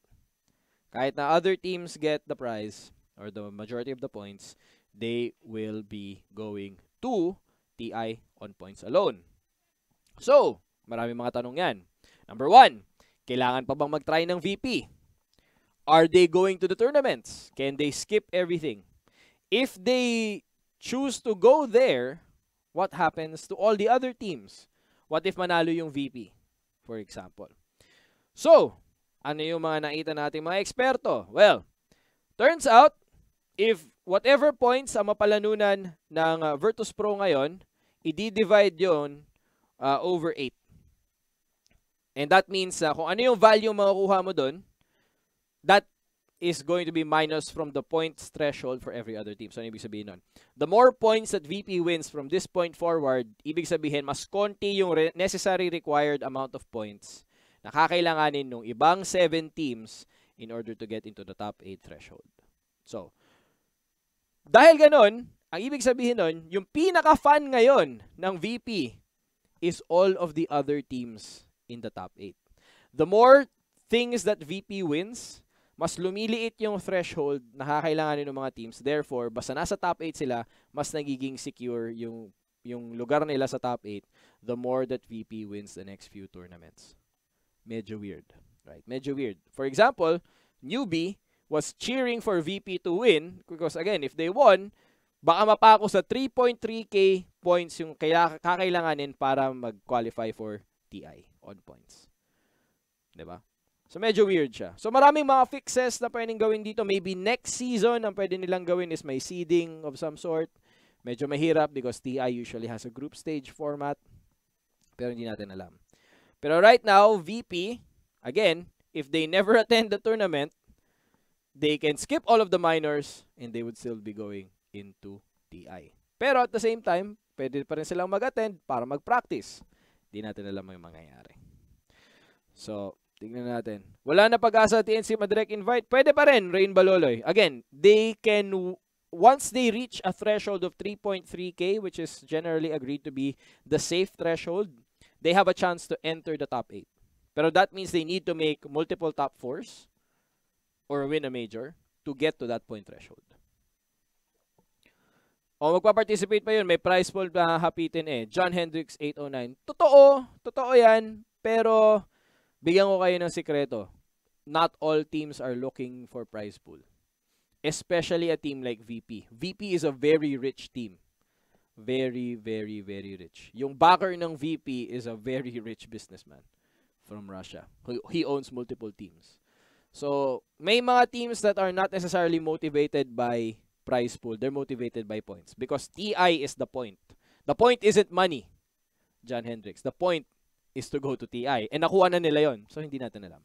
kahit na other teams get the prize or the majority of the points, they will be going to TI on points alone. So, maraming mga tanong yan. Number 1, kailangan pa bang mag-try ng VP? Are they going to the tournaments? Can they skip everything? If they choose to go there, what happens to all the other teams? What if manalo yung VP, for example? So, ano yung mga nakita nating mga eksperto? Well, turns out, if whatever points ang mapalanunan ng Virtus Pro ngayon, i-divide yon over 8. And that means kung ano yung value makukuha mo doon, that is going to be minus from the points threshold for every other team. So, ano ibig sabihin nun? The more points that VP wins from this point forward, ibig sabihin, mas konti yung necessary required amount of points na kakailanganin ng ibang 7 teams in order to get into the top 8 threshold. So, dahil ganun, ang ibig sabihin nun, yung pinaka-fun ngayon ng VP is all of the other teams in the top 8. The more things that VP wins, mas lumiliit yung threshold na kakailanganin ng mga teams. Therefore, basta nasa top 8 sila, mas nagiging secure yung lugar nila sa top 8 the more that VP wins the next few tournaments. Medyo weird. Right? Medyo weird. For example, Newbie was cheering for VP to win because again, if they won, baka mapako sa 3.3k points yung kakailanganin para mag-qualify for TI on points. Diba? So, medyo weird siya. So, maraming mga fixes na pwedeng gawin dito. Maybe next season, ang pwede nilang gawin is may seeding of some sort. Medyo mahirap because TI usually has a group stage format. Pero hindi natin alam. Pero right now, VP, again, if they never attend the tournament, they can skip all of the minors and they would still be going into TI. Pero at the same time, pwede pa rin silang mag-attend para mag-practice. Hindi natin alam yung mangyayari. So, tingnan natin. Wala na pag-asa TNC ma-direct invite. Pwede pa rin, Rain Baloloy. Again, they can, once they reach a threshold of 3.3k, which is generally agreed to be the safe threshold, they have a chance to enter the top 8. Pero that means they need to make multiple top 4s or win a major to get to that point threshold. O magpa-participate pa yun, may prize pool na hapitin eh. John Hendricks 809. Totoo yan, pero bigyan ko kayo ng sikreto. Not all teams are looking for prize pool. Especially a team like VP. VP is a very rich team. Very, very, very rich. Yung backer ng VP is a very rich businessman from Russia. He owns multiple teams. So, may mga teams that are not necessarily motivated by prize pool. They're motivated by points. Because TI is the point. The point isn't money, John Hendricks. The point is to go to TI. And nakuha na nila yon. So, hindi natin alam.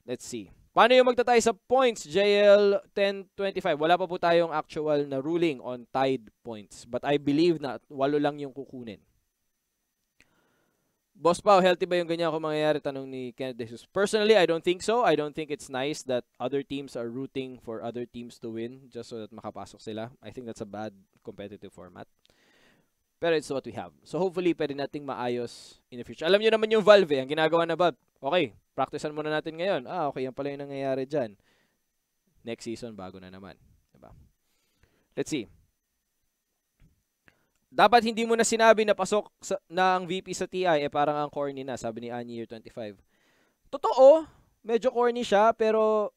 Let's see. Paano yung magtatay sa points? JL 1025. Wala pa po tayong actual na ruling on tied points. But I believe na 8 lang yung kukunin. Boss Pao, healthy ba yung ganyan kung mangyayari? Tanong ni Kenneth Jesus. Personally, I don't think so. I don't think it's nice that other teams are rooting for other teams to win just so that makapasok sila. I think that's a bad competitive format. Pero it's what we have. So hopefully, pwede nating maayos in the future. Alam nyo naman yung Valve eh. Ang ginagawa na Valve. Okay, practicean muna natin ngayon. Okay, yan pala yung nangyayari dyan. Next season, bago na naman. Diba? Let's see. Dapat hindi mo na sinabi na pasok na ang VP sa TI, parang ang corny na, sabi ni Annie Year 25. Totoo, medyo corny siya, pero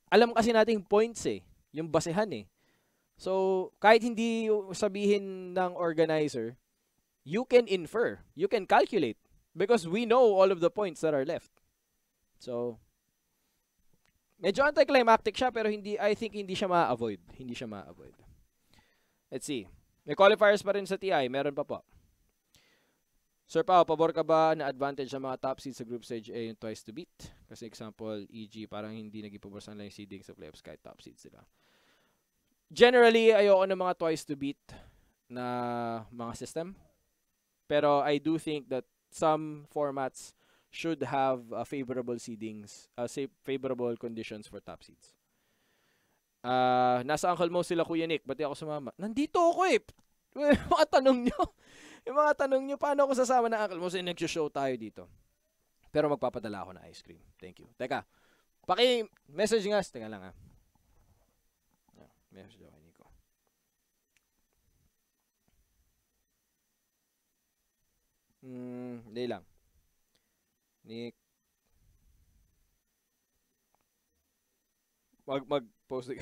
alam kasi nating points eh. Yung basehan eh. So, kahit hindi sabihin ng organizer, you can infer, you can calculate because we know all of the points that are left. So, medyo anticlimactic siya pero I think hindi siya ma-avoid. Hindi siya ma-avoid. Let's see. May qualifiers pa rin sa TI. Meron pa po. Sir Pao, pabor ka ba na advantage sa mga top seeds sa group stage A yung twice to beat? Kasi example, EG, parang hindi nag-ipabor sa lang seeding sa playoffs kahit top seeds sila. Generally, ayoko ng mga twice to beat na mga system. Pero I do think that some formats should have favorable seedings, favorable conditions for top seeds. Nasa Uncle Mo sila, Kuya Nick. Ba't di ako sumama? Nandito ako eh. Yung mga tanong nyo, paano ako sasama ng Uncle Mo? Kasi nag-show tayo dito. Pero magpapadala ako ng ice cream. Thank you. Teka, paki-message nga. Teka lang ha. Message ako kay Nico. Hindi lang. Nick. Mag-post.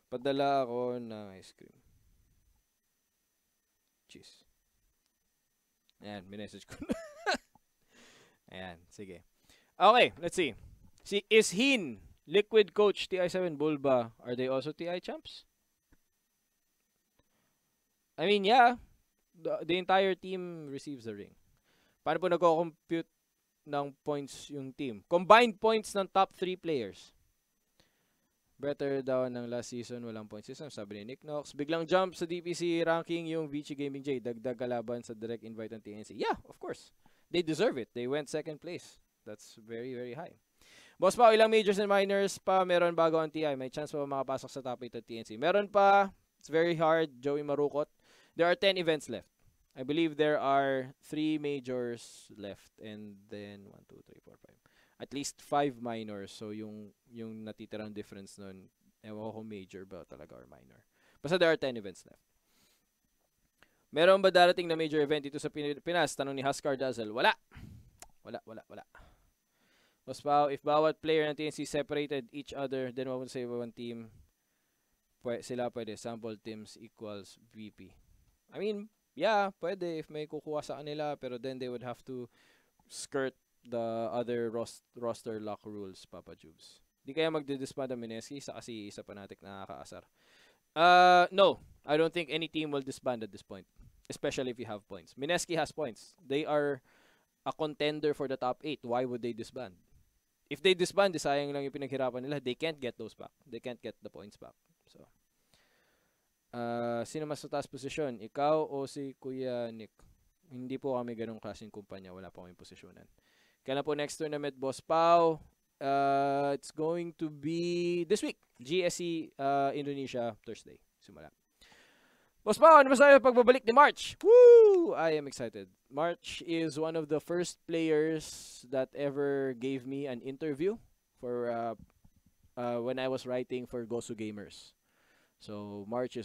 Padala ako ng ice cream. Cheese. Ayan, minessage ko na. Ayan, sige. Okay, let's see. Is Hin, Liquid Coach, TI7, Bulba, are they also TI champs? I mean, yeah. The entire team receives the ring. Paano po nagko-compute ng points yung team? Combined points ng top 3 players. Better daw ng last season, walang point system, sabi ni Nick Knox. Biglang jump sa DPC ranking yung VC Gaming J. Dagdag kalaban sa direct invite ng TNC. Yeah, of course. They deserve it. They went second place. That's very, very high. Boss pa, ilang majors and minors pa meron bago ang TI? May chance pa makapasok sa top 8 at TNC? Meron pa. It's very hard. Joey Marukot. There are 10 events left. I believe there are 3 majors left. And then 1, 2, 3, 4, 5. At least 5 minors. So, yung natitirang difference nun, ewan ko major ba talaga or minor. Basta there are 10 events left. Meron ba darating na major event dito sa Pinas? Tanong ni Huskar Dazzle. Wala. Wala. Mas pa, if bawat player ng TNC separated each other, then what would say one team? Sila pwede. Sample teams equals VP. I mean, yeah, pwede if may kukuha sa kanila. Pero then they would have to skirt the other roster lock rules, Papa Jubes. Di kaya magdidisband ang Mineski kasi isa pa natin nakakaasar. No, I don't think any team will disband at this point. Especially if you have points. Mineski has points. They are a contender for the top 8. Why would they disband? If they disband, sayang lang yung pinaghirapan nila. They can't get those back. They can't get the points back. So, sino mas sa taas posisyon? Ikaw o si Kuya Nick? Hindi po kami ganong klaseng kumpanya. Wala po kami posisyonan. Kailan po next tournament, Boss Pao? It's going to be this week. GSC Indonesia, Thursday. Simula. Boss Pao, ano masasabi pagbabalik ni March? Woo! I am excited. March is one of the first players that ever gave me an interview for when I was writing for Gosu Gamers. So March is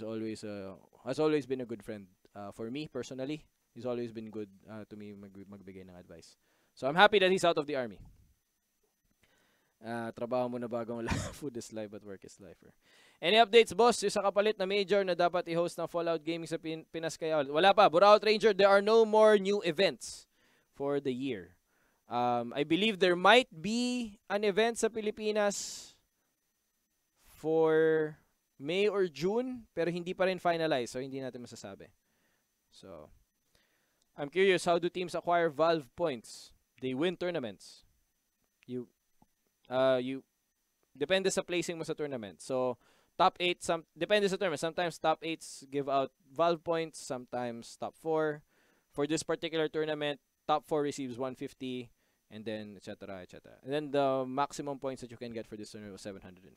has always been a good friend for me personally. He's always been good to me magbigay ng advice. So I'm happy that he's out of the army. Trabaho mo na bagong food is life but work is life. Any updates, boss? Yung sa kapalit na major na dapat i-host ng Fallout Gaming sa Pinas kaya? Wala pa. Buraut Ranger, there are no more new events for the year. I believe there might be an event sa Pilipinas for May or June, pero hindi pa rin finalized, so hindi natin masasabi. So, I'm curious, how do teams acquire Valve points? They win tournaments. Depende sa placing mo sa tournament. So, top 8, depende sa tournament. Sometimes top 8s give out Valve points, sometimes top 4. For this particular tournament, top 4 receives 150, and then etc. And then the maximum points that you can get for this tournament was 750.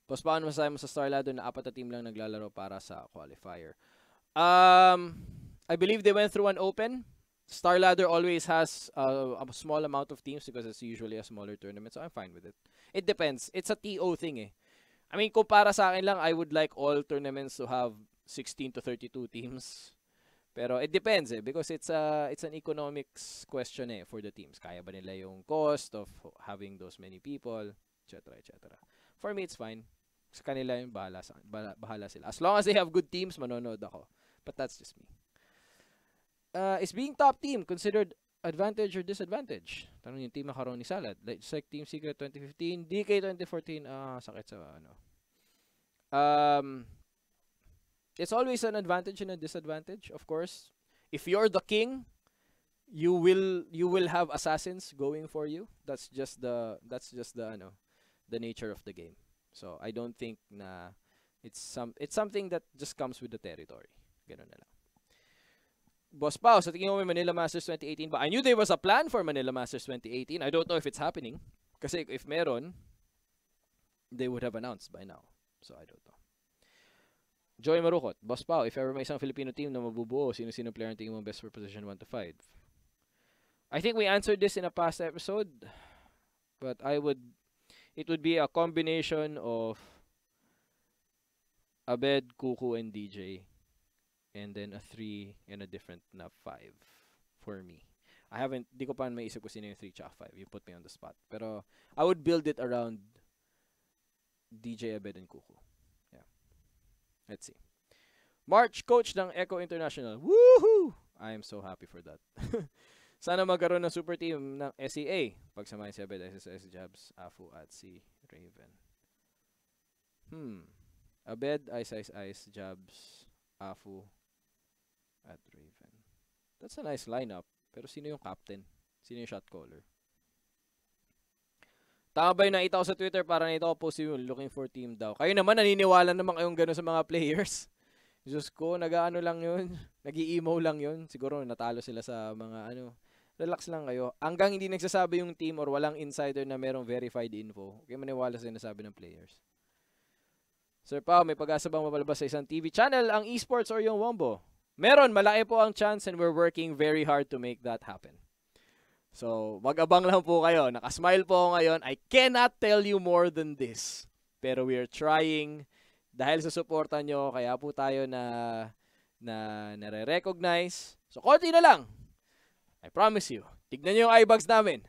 Tapos paano masasabi mo sa Star Ladder na 4 na team lang naglalaro para sa qualifier? I believe they went through an open. Star Ladder always has a small amount of teams because it's usually a smaller tournament, so I'm fine with it. It depends. It's a TO thing eh. I mean, kung para sa akin lang, I would like all tournaments to have 16 to 32 teams. Pero it depends eh, because it's an economics question eh for the teams. Kaya ba nila yung cost of having those many people, etc. For me, it's fine. Sa kanila yung bahala sila. As long as they have good teams, manonood ako. But that's just me. Is being top team considered advantage or disadvantage? Tanong yung team macaroni salad. Just like Team Secret 2015, DK 2014, sakit sa ano. It's always an advantage and a disadvantage, of course. If you're the king, you will have assassins going for you. That's just the nature of the game. So I don't think na it's something that just comes with the territory. Ganun na lang. Boss Pao, sa tingin mo may Manila Masters 2018 ba? I knew there was a plan for Manila Masters 2018. I don't know if it's happening. Kasi if meron, they would have announced by now. So I don't know. Joy Marukot, Boss Pao, if ever may isang Filipino team na mabubuo, sino-sino player ang tingin mo best for position 1 to 5? I think we answered this in a past episode. But it would be a combination of Abed, Kuku, and DJ. And then a 3 and a different na 5 for me. Di ko pa maisip ko sino yung 3 tsaka 5. You put me on the spot. Pero I would build it around DJ, Abed, and Kuku. Yeah. Let's see. March, coach ng Echo International. Woohoo! I am so happy for that. Sana magkaroon ng super team ng SEA. Pagsamahin si Abed, SSS, Jabs, Afu, at si Raven. Abed, Ice, Jabs, Afu, at Raven. That's a nice lineup. Pero sino yung captain? Sino yung shot caller? Tama ba yung nakita ko sa Twitter para nakita ko post yun, looking for team daw. Kayo naman, naniniwala naman kayong gano'n sa mga players. Diyos ko, nag-ano lang yun. Nag-i-emo lang yun. Siguro natalo sila sa mga relax lang kayo. Hanggang hindi nagsasabi yung team or walang insider na merong verified info. Okay, maniwala sa sinasabi ng players. Sir Pao, may pag-asa bang mapalabas sa isang TV channel ang esports or yung Wombo? Meron, malaki po ang chance and we're working very hard to make that happen. So, mag-abang lang po kayo. Nakasmile po ako ngayon. I cannot tell you more than this. Pero we are trying. Dahil sa suporta nyo, kaya po tayo nare-recognize. So, konti na lang. I promise you. Tignan nyo yung eyebags namin.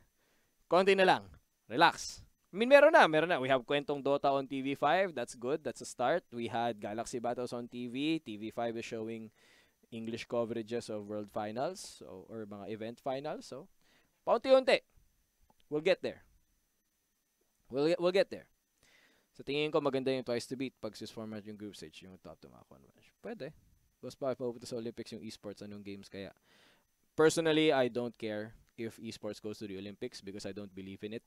Konti na lang. Relax. I mean, meron na. We have Kwentong Dota on TV5. That's good. That's a start. We had Galaxy Battles on TV. TV5 is showing English coverages of World Finals or mga event finals. So, paunti-unti. We'll get there. We'll get there. Sa tingin ko, maganda yung twice to beat pag sis format yung group stage, yung top to mga match. Pwede. Boss pa, papunta sa Olympics yung esports, anong games kaya? Personally, I don't care if esports goes to the Olympics because I don't believe in it.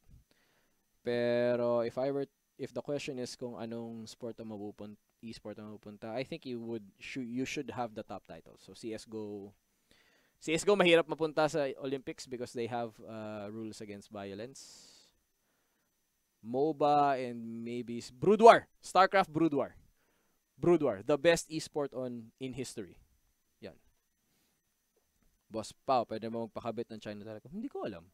Pero if the question is kung anong sport ang e-sport ang mapupunta, I think you should have the top title. So CS:GO mahirap mapunta sa Olympics because they have rules against violence. MOBA and maybe Brood War, StarCraft Brood War, the best e-sport in history. Yan. Boss Pao, pwede mo magpakabit ng China talaga? Hindi ko alam.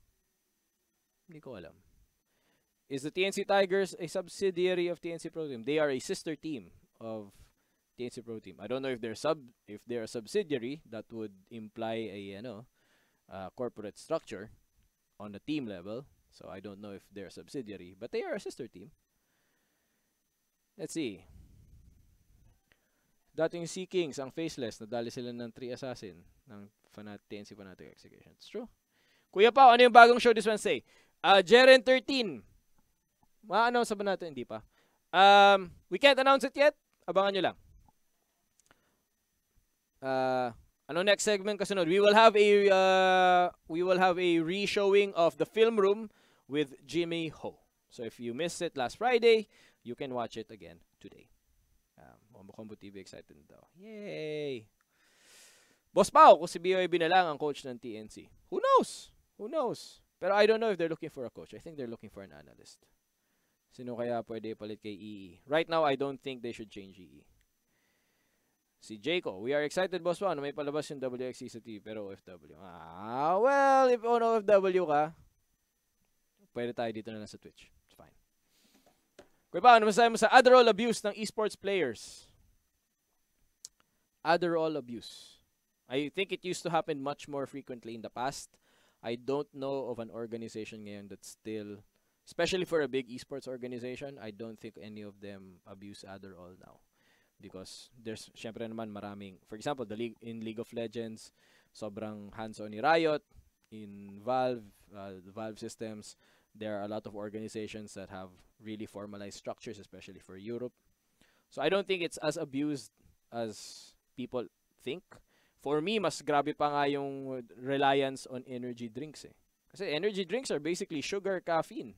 Is the TNC Tigers a subsidiary of TNC Pro Team? They are a sister team of TNC Pro Team. I don't know if they're a subsidiary. That would imply a corporate structure on the team level. So I don't know if they're a subsidiary, but they are a sister team. Let's see. Dating Sea Kings, ang faceless, nadali sila ng 3 assassin ng TNC Fanatic Execution. It's true. Kuya Pao, ano yung bagong show this Wednesday? Jeren 13. Ma-announce ba natin? Hindi pa. We can't announce it yet. Abangan nyo lang. Ano next segment kasunod? We will have a re-showing of The Film Room with Jimmy Ho. So if you missed it last Friday, you can watch it again today. Combo TV excited daw. Yay! Boss Pao, kung si BOIB na lang ang coach ng TNC. Who knows? Pero I don't know if they're looking for a coach. I think they're looking for an analyst. Sino kaya pwede palit kay EE? Right now, I don't think they should change EE. Si Jayco, we are excited, Boss Pao, na may palabas yung WXC sa TV, pero OFW. Well, if on OFW ka, pwede tayo dito na lang sa Twitch. It's fine. Kuya Pao, ano masasabi mo sa Adderall abuse ng esports players? Adderall abuse. I think it used to happen much more frequently in the past. I don't know of an organization ngayon that Especially for a big esports organization, I don't think any of them abuse Adderall now. Because there's, syempre naman maraming, for example, in League of Legends, sobrang hands-on ni Riot, in Valve, the Valve systems, there are a lot of organizations that have really formalized structures, especially for Europe. So I don't think it's as abused as people think. For me, mas grabe pa nga yung reliance on energy drinks eh. Kasi energy drinks are basically sugar, caffeine.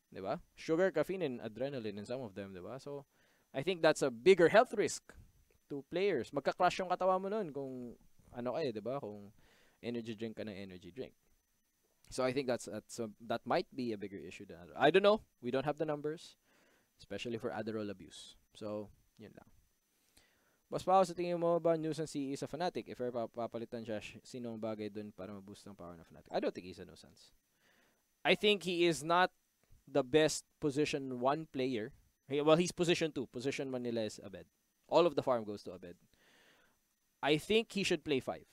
Diba? Sugar, caffeine, and adrenaline in some of them, diba? So, I think that's a bigger health risk to players. Magka-crash yung katawan mo nun kung ano kayo, diba? Kung energy drink ka ng energy drink. So, I think that might be a bigger issue than Adderall. I don't know. We don't have the numbers. Especially for Adderall abuse. So, yun lang. Boss Pao, sa tingin mo ba news ng CE sa Fnatic? If ever papalitan siya, sinong bagay dun para ma-boost ang power ng Fnatic? I don't think he's a nuisance. I think he is not the best position 1 player. Well, he's position 2. Position 1 nila is Abed. All of the farm goes to Abed. I think he should play 5.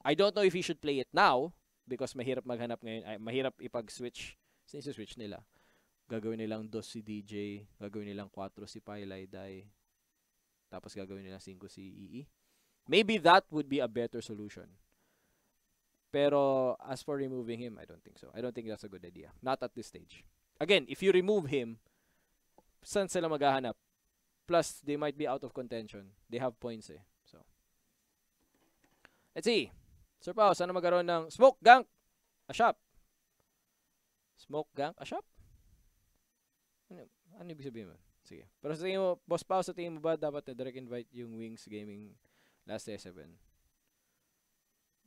I don't know if he should play it now because mahirap maghanap ngayon. Mahirap ipag-switch. Since switch nila. Gagawin nilang 2 si DJ. Gagawin nilang 4 si Pailaydai. Tapos gagawin nilang 5 si EE. Maybe that would be a better solution. Pero as for removing him, I don't think so. I don't think that's a good idea. Not at this stage. Again, if you remove him, saan sila maghahanap? Plus, they might be out of contention. They have points eh. So, let's see. Sir Pao, sana magkaroon ng Smoke Gank a shop? Smoke Gank a shop? Ano ibig sabihin mo? Sige. Pero sa tingin mo, Boss Pao, sa tingin mo ba dapat na direct invite yung Wings Gaming last S7?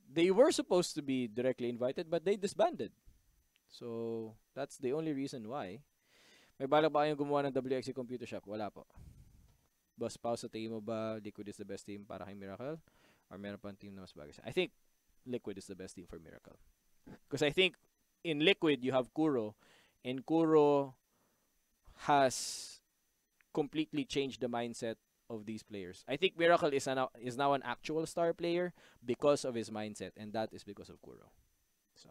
They were supposed to be directly invited but they disbanded. So, that's the only reason why. May balak ba kayong gumawa ng WXC Computer Shop? Wala po. Boss Pao, sa tingin mo ba Liquid is the best team para kay Miracle? Or meron pang team na mas bagay? I think Liquid is the best team for Miracle. Because I think in Liquid, you have Kuro. And Kuro has completely changed the mindset of these players. I think Miracle is now an actual star player because of his mindset, and that is because of Kuro. So,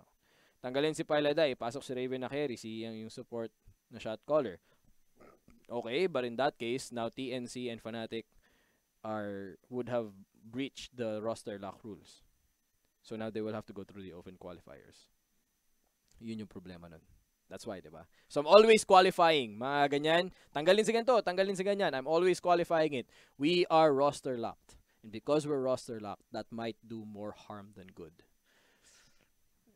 tanggalin si Pailaydai, ipasok si Raven na carry, si yung support na shot caller. Okay, but in that case, now TNC and Fnatic would have breached the roster lock rules. So now they will have to go through the open qualifiers. Yun yung problema nun. That's why, diba? So I'm always qualifying. Mga ganyan, tanggalin si ganito, tanggalin si ganyan. I'm always qualifying it. We are roster locked. And because we're roster locked, that might do more harm than good.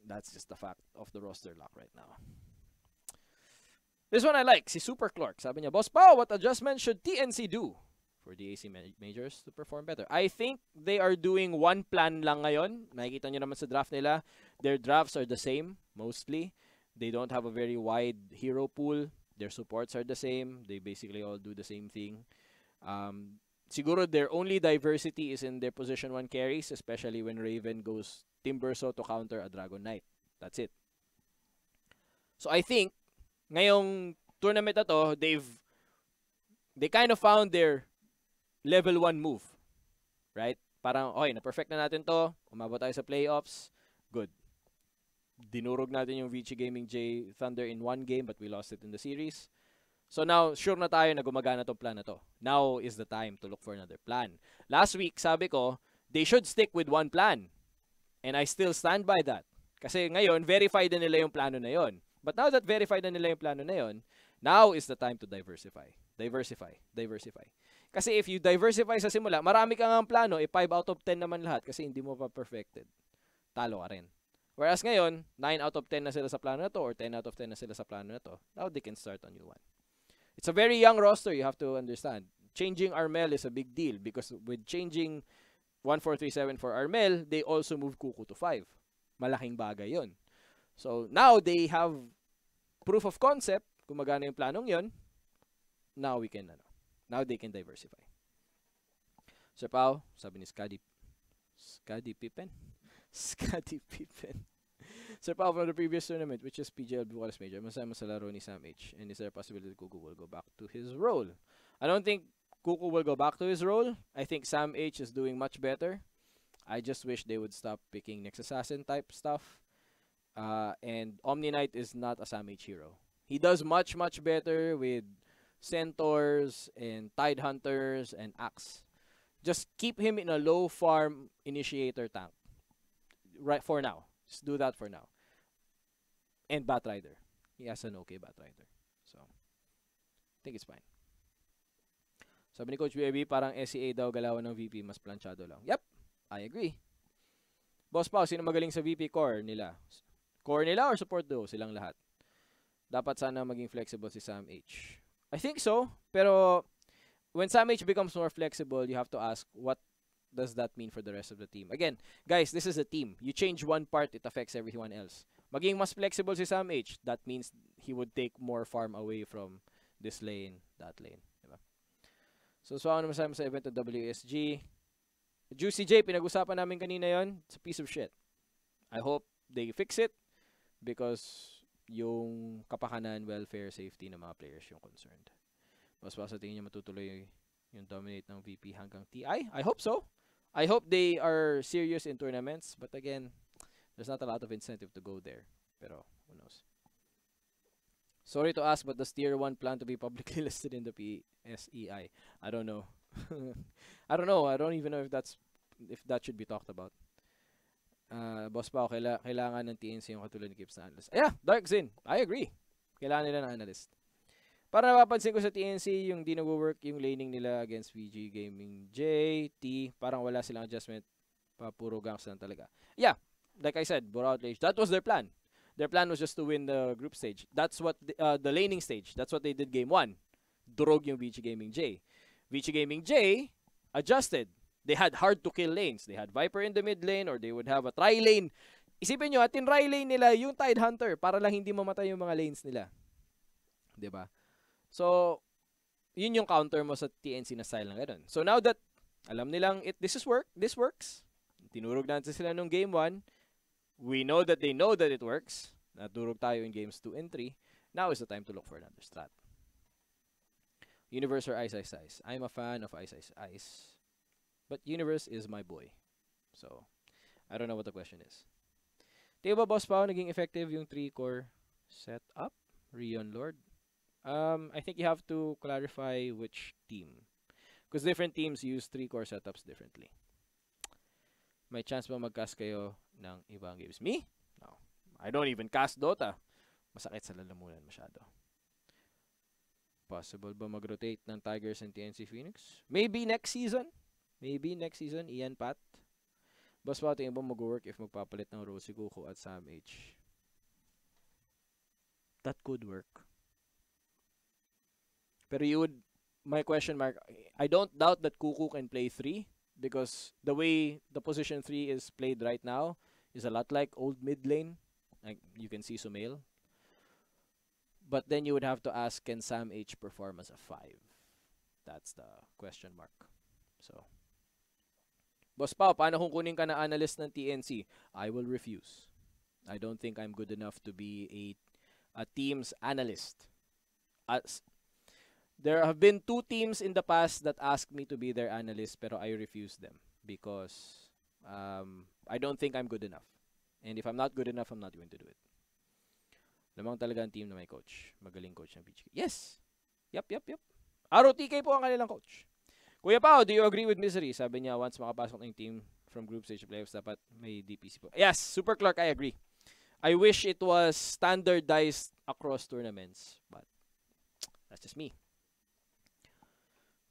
That's just the fact of the roster lock right now. This one I like. Si Super Clark. Sabi niya, Boss Pao, what adjustment should TNC do for DAC majors to perform better? I think they are doing one plan lang ngayon. Nakikita nyo naman sa draft nila. Their drafts are the same, mostly. They don't have a very wide hero pool. Their supports are the same. They basically all do the same thing. Siguro their only diversity is in their position 1 carries, especially when Raven goes Timbersaw to counter a Dragon Knight. That's it. So I think, ngayong tournament na to, they kind of found their level 1 move. Right? Parang, okay, na-perfect na natin to. Umabot tayo sa playoffs. Good. Dinurog natin yung VG Gaming J Thunder in 1 game but we lost it in the series. So now, sure na tayo na gumagana tong plan na to. Now is the time to look for another plan. Last week, sabi ko, they should stick with one plan. And I still stand by that. Kasi ngayon, verified na nila yung plano na yon. But now that verified na nila yung plano na yon, now is the time to diversify. Diversify. Kasi if you diversify sa simula, marami kang ang plano, 5 out of 10 naman lahat kasi hindi mo pa perfected. Talo ka rin. Whereas ngayon, 9 out of 10 na sila sa plano na to or 10 out of 10 na sila sa plano na to. Now they can start a new one. It's a very young roster, you have to understand. Changing Armel is a big deal because with changing 1437 for Armel, they also moved Kuku to 5. Malaking bagay yon. So now they have proof of concept, kung magana yung planong yon. Now they can diversify. Sir Pao, sabi ni Scotty Pippen. Sir Pao, from the previous tournament, which is PGL Bucharest Major, masama sa laro ni Sam H. And is there a possibility that Kuku will go back to his role? I don't think Kuku will go back to his role. I think Sam H is doing much better. I just wish they would stop picking Next Assassin type stuff. And Omni Knight is not a Sam H hero. He does much, much better with Centaurs and Tide Hunters and Axe. Just keep him in a low farm initiator tank. Right for now. Just do that for now. And Batrider. He has an okay Batrider. So, I think it's fine. Sabi ni Coach BB, parang SEA daw galawan ng VP, mas planchado lang. Yep, I agree. Boss Pao, sino magaling sa VP core nila? Core nila or support duo? Silang lahat. Dapat sana maging flexible si Sam H. I think so, pero when Sam H becomes more flexible, you have to ask, what does that mean for the rest of the team? Again, guys, this is a team. You change one part, it affects everyone else. Maging mas flexible si Sam H, that means he would take more farm away from this lane, that lane. Diba? So ano masabi sa event ng WXG? Juicy J, pinag-usapan namin kanina yon. It's a piece of shit. I hope they fix it because yung kapakanan, welfare, safety ng mga players yung concerned. Mas sa tingin niyo matutuloy yung dominate ng VP hanggang TI? I hope so. I hope they are serious in tournaments. But again, there's not a lot of incentive to go there. Pero, who knows? Sorry to ask, but does Tier 1 plan to be publicly listed in the PSEI? I don't know. I don't know. I don't even know if that should be talked about. Boss Pao, kailangan ng TNC yung katulad ni Gibbs na analyst. Yeah, Dark Zin. I agree. Kailangan nila ng analyst. Para napapansin ko sa TNC, yung di nag-work yung laning nila against VG Gaming J, T, parang wala silang adjustment. Puro ganks lang talaga. Yeah, like I said, Bora Outrage, that was their plan. Their plan was just to win the group stage. That's what the laning stage. That's what they did game 1. Durog yung VG Gaming J. VG Gaming J adjusted. They had hard to kill lanes. They had Viper in the mid lane or they would have a tri-lane. Isipin nyo, tin-tri lane nila yung Tide Hunter para lang hindi mamatay yung mga lanes nila. 'Di ba? So, yun yung counter mo sa TNC na style ng ganun. So now that alam nilang this works. Tinurog natin sila nung game 1. We know that they know that it works. Naturog tayo in games 2 and 3. Now is the time to look for another strat. Universe or Ice Ice Ice? I'm a fan of Ice Ice Ice. But Universe is my boy. So, I don't know what the question is. Di ba, Boss Pao, naging effective yung 3-core setup? Rion Lord? I think you have to clarify which team. Because different teams use 3-core setups differently. May chance ba mag-cast kayo ng ibang games? Me? No. I don't even cast Dota. Masakit sa lalamunan masyado. Possible ba mag-rotate ng Tigers and TNC Phoenix? Maybe next season. Ian Pat. Boss Pao, tingin ba mag-work if magpapalit ng Rosie Kuko at Sam H? That could work. Pero my question mark, I don't doubt that Kuko can play 3 because the way the position 3 is played right now is a lot like old mid lane. Like you can see Sumail. But then you would have to ask, can Sam H perform as a 5? That's the question mark. So, Boss Pao, paano kung kunin ka na analyst ng TNC? I will refuse. I don't think I'm good enough to be a team's analyst. There have been 2 teams in the past that asked me to be their analyst, pero I refused them because I don't think I'm good enough. And if I'm not good enough, I'm not going to do it. Lamang talaga ang team na may coach. Magaling coach ng PGK. Yes! Yup. ROTK po ang kanilang coach. Kuya Pao, do you agree with Misery? Sabi niya, once makapasok ng team from group stage playoffs, dapat may DPC po. Yes, Super Clark, I agree. I wish it was standardized across tournaments, but that's just me.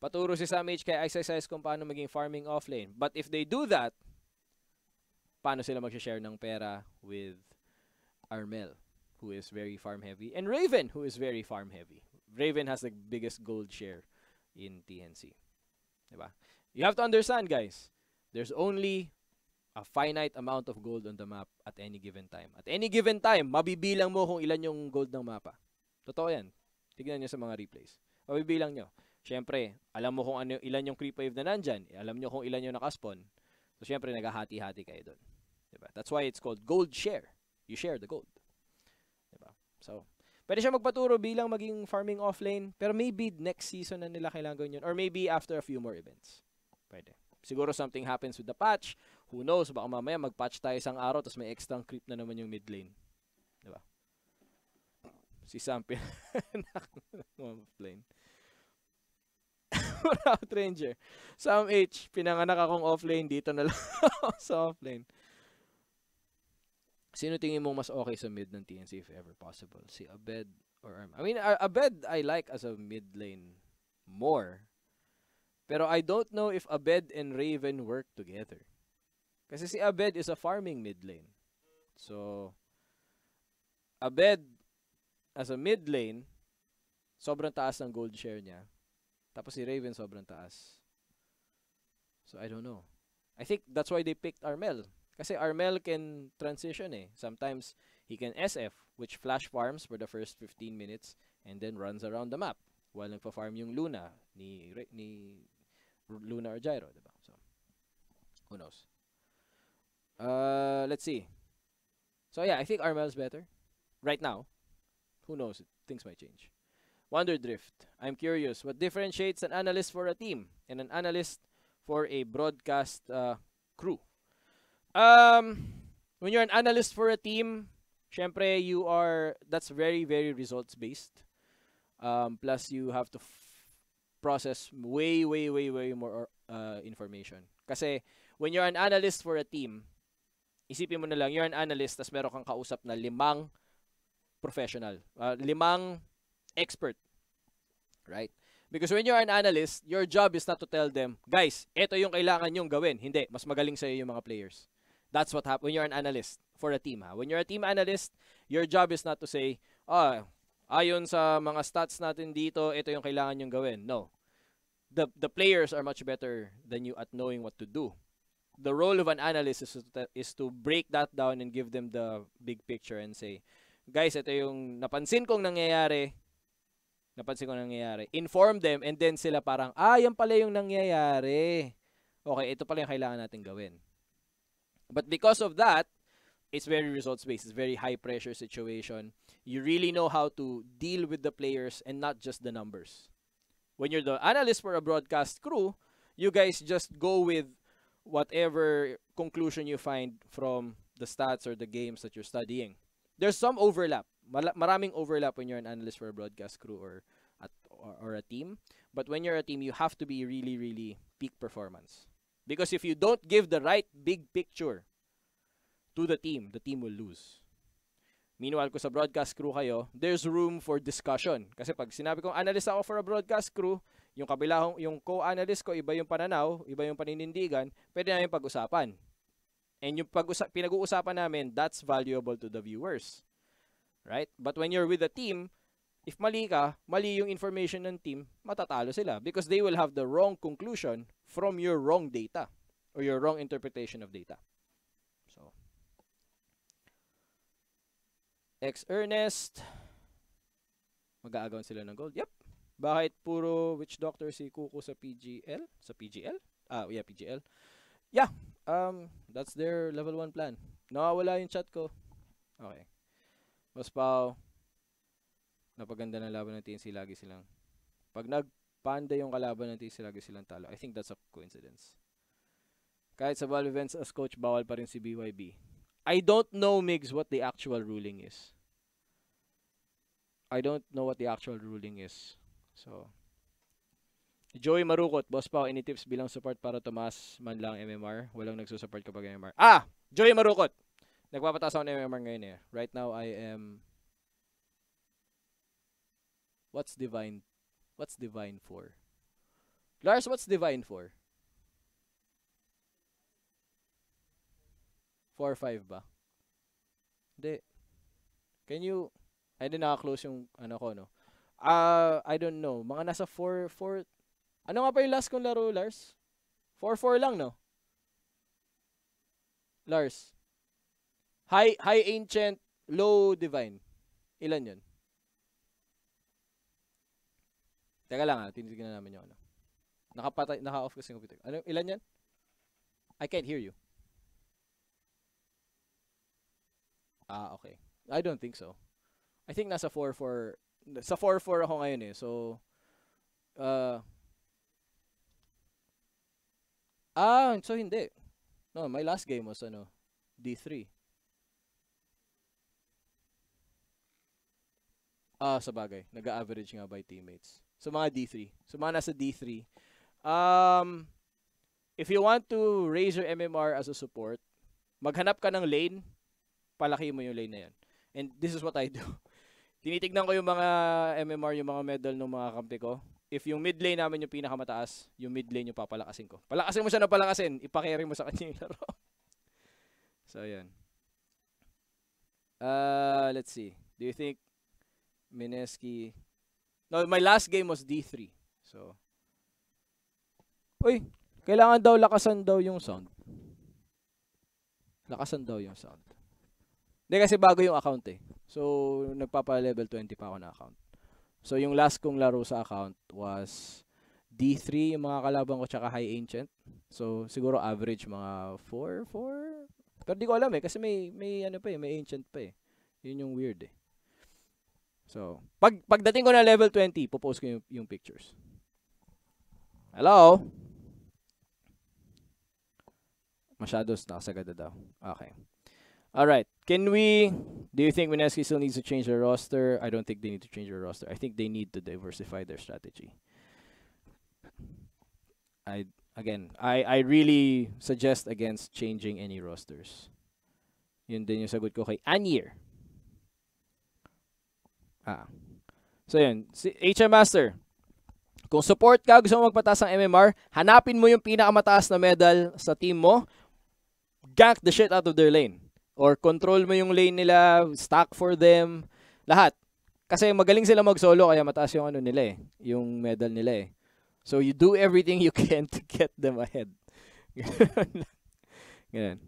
Paturo si Sam H kay exercise kung paano maging farming offlane. But if they do that, paano sila mag-share ng pera with Armel, who is very farm heavy, and Raven, who is very farm heavy. Raven has the biggest gold share in TNC. Diba? You have to understand, guys, there's only a finite amount of gold on the map at any given time. At any given time, mabibilang mo kung ilan yung gold ng mapa. Totoo yan. Tignan nyo sa mga replays. Mabibilang nyo. Siyempre, alam mo kung ilan yung creep wave na nandyan. Alam nyo kung ilan yung nakaspawn. So, siyempre, naghahati-hati kayo doon. Diba? That's why it's called gold share. You share the gold. Diba? So, pwede siya magpaturo bilang maging farming offlane, pero maybe next season na nila kailangan gawin yun. Or maybe after a few more events. Pwede. Siguro something happens with the patch. Who knows, baka mamaya mag-patch tayo isang araw tapos may extra creep na naman yung mid lane. Diba? Si Sam offline. Route Ranger. Sam H, pinanganak akong offlane, dito na lang sa offlane. Sino tingin mo mas okay sa mid ng TNC if ever possible? Si Abed or Arm? I mean, Abed I like as a mid lane more. Pero I don't know if Abed and Raven work together. Kasi si Abed is a farming mid lane. So, Abed as a mid lane, sobrang taas ng gold share niya. Tapos si Raven sobrang taas. So, I don't know. I think that's why they picked Armel. Kasi Armel can transition eh. Sometimes, he can SF, which flash farms for the first 15 minutes and then runs around the map while nagpa-farm yung Luna ni Luna or Gyro, diba? So, who knows? Let's see. So, yeah, I think Armel's better. Right now. Who knows? Things might change. Wonder Drift. I'm curious, what differentiates an analyst for a team and an analyst for a broadcast crew? When you're an analyst for a team, syempre that's very, very results based. Plus you have to process way more information. Kasi when you're an analyst for a team, isipin mo na lang, you're an analyst, tas meron kang kausap na 5 professional, 5 expert, right? Because when you're an analyst, your job is not to tell them, guys, ito yung kailangan nyong gawin. Hindi, mas magaling sa'yo yung mga players. That's what happens when you're an analyst for a team. When you're a team analyst, your job is not to say, ayon sa mga stats natin dito, ito yung kailangan nyong gawin. No. The players are much better than you at knowing what to do. The role of an analyst is to break that down and give them the big picture and say, guys, ito yung napansin kong nangyayari. Inform them and then sila parang, yan pala yung nangyayari. Okay, ito pala yung kailangan natin gawin. But because of that, it's very results-based. It's very high-pressure situation. You really know how to deal with the players and not just the numbers. When you're the analyst for a broadcast crew, you guys just go with whatever conclusion you find from the stats or the games that you're studying. There's some overlap. Maraming overlap when you're an analyst for a broadcast crew or a team. But when you're a team, you have to be really, really peak performance. Because if you don't give the right big picture to the team will lose. Meanwhile, kung sa broadcast crew kayo, there's room for discussion. Kasi pag sinabi kong analyst ako for a broadcast crew, yung yung co-analyst ko, iba yung pananaw, iba yung paninindigan, pwede namin pag-usapan. And yung pinag-uusapan namin, that's valuable to the viewers. Right? But when you're with a team, if mali ka, mali yung information ng team, matatalo sila. Because they will have the wrong conclusion from your wrong data or your wrong interpretation of data. So, Ernest, mag-aagawan sila ng gold. Yep. Bakit puro witch doctor si Kuko sa PGL? Sa PGL? Yeah, PGL. Yeah. That's their level 1 plan. Nawawala yung chat ko. Okay. Boss Pao, napaganda ng laban ng TNC, lagi silang pag nagpanda yung kalaban ng TNC, lagi silang talo. I think that's a coincidence. Kahit sa Valve events as coach, bawal pa rin si BYB. I don't know, Migs, what the actual ruling is. So, Joey Marukot, Boss Pao, any tips bilang support para tumaas man lang MMR? Walang nagsusupport kapag MMR. Joey Marukot! Nagpapataas ako ng MMR ngayon eh. Right now, I am... What's Divine 4? Lars, what's Divine 4? 4-5 ba? Hindi. Can you... I didn't naka-close yung ano ko, no? I don't know. Mga nasa 4... Ano nga pa yung last kong laro, Lars? 4-4 lang, no? Lars. High Ancient, low Divine. Ilan yun? Teka lang tinitignan namin yung ano. Naka-off kasi yung computer. Ano, ilan yan? I can't hear you. Okay. I don't think so. I think nasa 4-4. Sa 4-4 ako ngayon eh. So, so hindi. No, my last game was D3. Sa bagay. Nag-average nga by teammates. So, mga D3. So, mga nasa D3. If you want to raise your MMR as a support, maghanap ka ng lane, palaki mo yung lane na yan. And this is what I do. Tinitignan ko yung mga MMR, yung mga medal ng mga kampi ko. If yung mid lane namin yung pinakamataas, yung mid lane yung papalakasin ko. Palakasin mo siya na palakasin, ipakarry mo sa kanya yung laro. So, ayan. Let's see. Do you think Mineski... No, my last game was D3. So, uy, kailangan daw lakasan daw yung sound. Lakasan daw yung sound. Hindi kasi bago yung account eh. So, nagpapa-level 20 pa ako na account. So, yung last kong laro sa account was D3, yung mga kalabang ko, tsaka High Ancient. So, siguro average mga 4. Pero di ko alam eh, kasi may ano pa eh, may Ancient pa eh. Yun yung weird eh. So, pagdating ko na level 20, popost ko yung pictures. Hello? Masyados nakasagad na daw. Okay. Alright. Do you think Mineski still needs to change their roster? I don't think they need to change their roster. I think they need to diversify their strategy. I really suggest against changing any rosters. Yun din yung sagot ko kay Anir. So yun. Si HM Master. Kung support ka, gusto mo magpataas ng MMR, hanapin mo yung pinakamataas na medal sa team mo, gank the shit out of their lane. Or control mo yung lane nila, stack for them, lahat. Kasi magaling sila mag-solo, kaya mataas yung ano nila eh, yung medal nila eh. So you do everything you can to get them ahead. Ganun.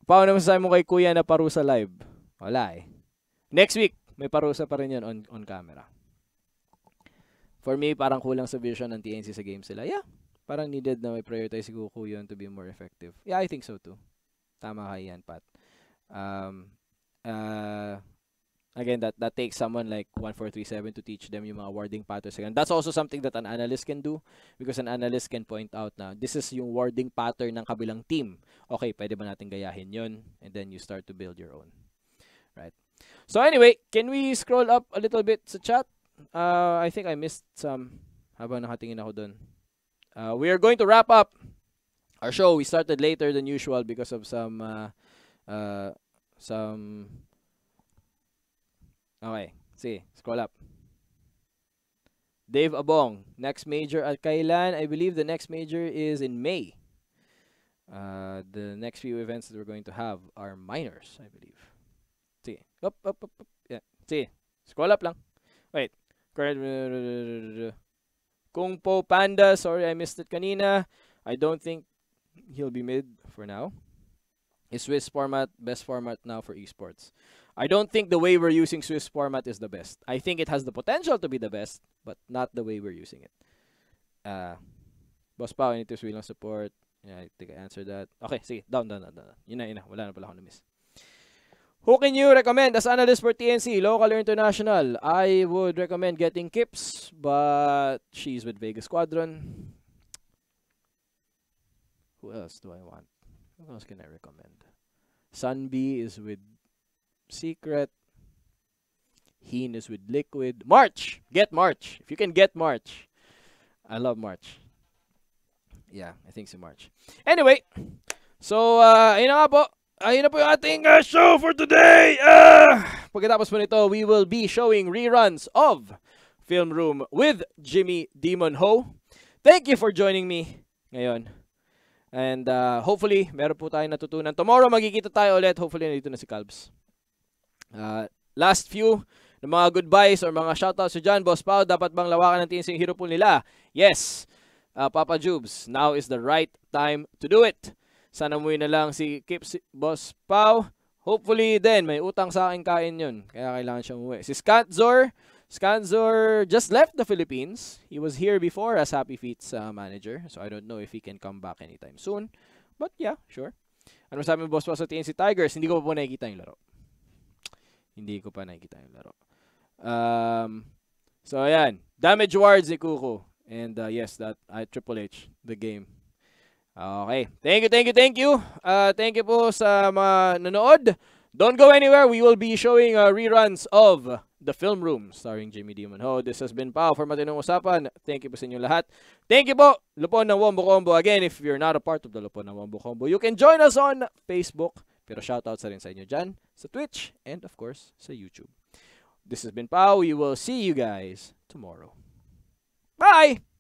Paano masasabi mo kay Kuya na parusa live? Wala eh. Next week, may parusa pa rin yun on camera. For me, parang kulang sa vision ng TNC sa game sila. Yeah, parang needed na may prioritize si Goku yun to be more effective. Yeah, I think so too. Tama ka yan, Pat. Again, that takes someone like 1437 to teach them yung mga warding patterns. Again, that's also something that an analyst can do because an analyst can point out na this is yung warding pattern ng kabilang team. Okay, pwede ba natin gayahin yun? And then you start to build your own. Right? So anyway, can we scroll up a little bit sa chat? I think I missed some habang nakatingin ako dun. We are going to wrap up our show. We started later than usual because of some okay, see, scroll up. Dave Abong, next major at kailan? I believe the next major is in May. The next few events that we're going to have are minors, I believe. See, up. Yeah, see, scroll up lang. Wait. Kung Po Panda, sorry I missed it kanina. I don't think he'll be mid for now. Is Swiss format best format now for esports? I don't think the way we're using Swiss format is the best. I think it has the potential to be the best, but not the way we're using it. Boss Pao, I need to swing on support. Yeah, I think I answered that. Okay, sige, down. Yun na. Wala na pala ako na-miss. Who can you recommend as analyst for TNC, local or international? I would recommend getting Kips, but she's with Vegas Squadron. Who else do I want? Who else can I recommend? Sunbee is with Secret. Heen is with Liquid. March! Get March. If you can get March. I love March. Yeah, I think so March. Anyway, so, ayun na nga po. Ayun na po yung ating show for today. Pagkatapos po nito, we will be showing reruns of Film Room with Jimmy Demon Ho. Thank you for joining me ngayon. And hopefully, meron po tayong natutunan. Tomorrow, magkikita tayo ulit. Hopefully, nandito na si Calbs. Last few ng mga goodbyes or mga shoutouts dyan. Boss Pao, dapat bang lawakan ng TNC yung hero pool nila? Yes, Papa Jubes. Now is the right time to do it. Sana umuwi na lang si Boss Pao. Hopefully then, may utang sa akin kain yun. Kaya kailangan siyang umuwi. Si Scanzor just left the Philippines. He was here before as Happy Feet's manager. So I don't know if he can come back anytime soon. But yeah, sure. Ano sabi mo, Boss Pao, sa TNC Tigers? Hindi ko pa po nakikita yung laro. So ayan. Damage Wards ni Kuko. And yes, that Triple H, the game. Okay. Thank you. Thank you po sa mga nanood. Don't go anywhere. We will be showing reruns of The Film Room, starring Jimmy Dimonho. This has been Pao for Matinong Usapan. Thank you po sa inyo lahat. Thank you po, Lupon ng Wombo Combo. Again, if you're not a part of the Lupon ng Wombo Combo, you can join us on Facebook. Pero shoutouts na rin sa inyo dyan, sa Twitch, and of course, sa YouTube. This has been Pao. We will see you guys tomorrow. Bye!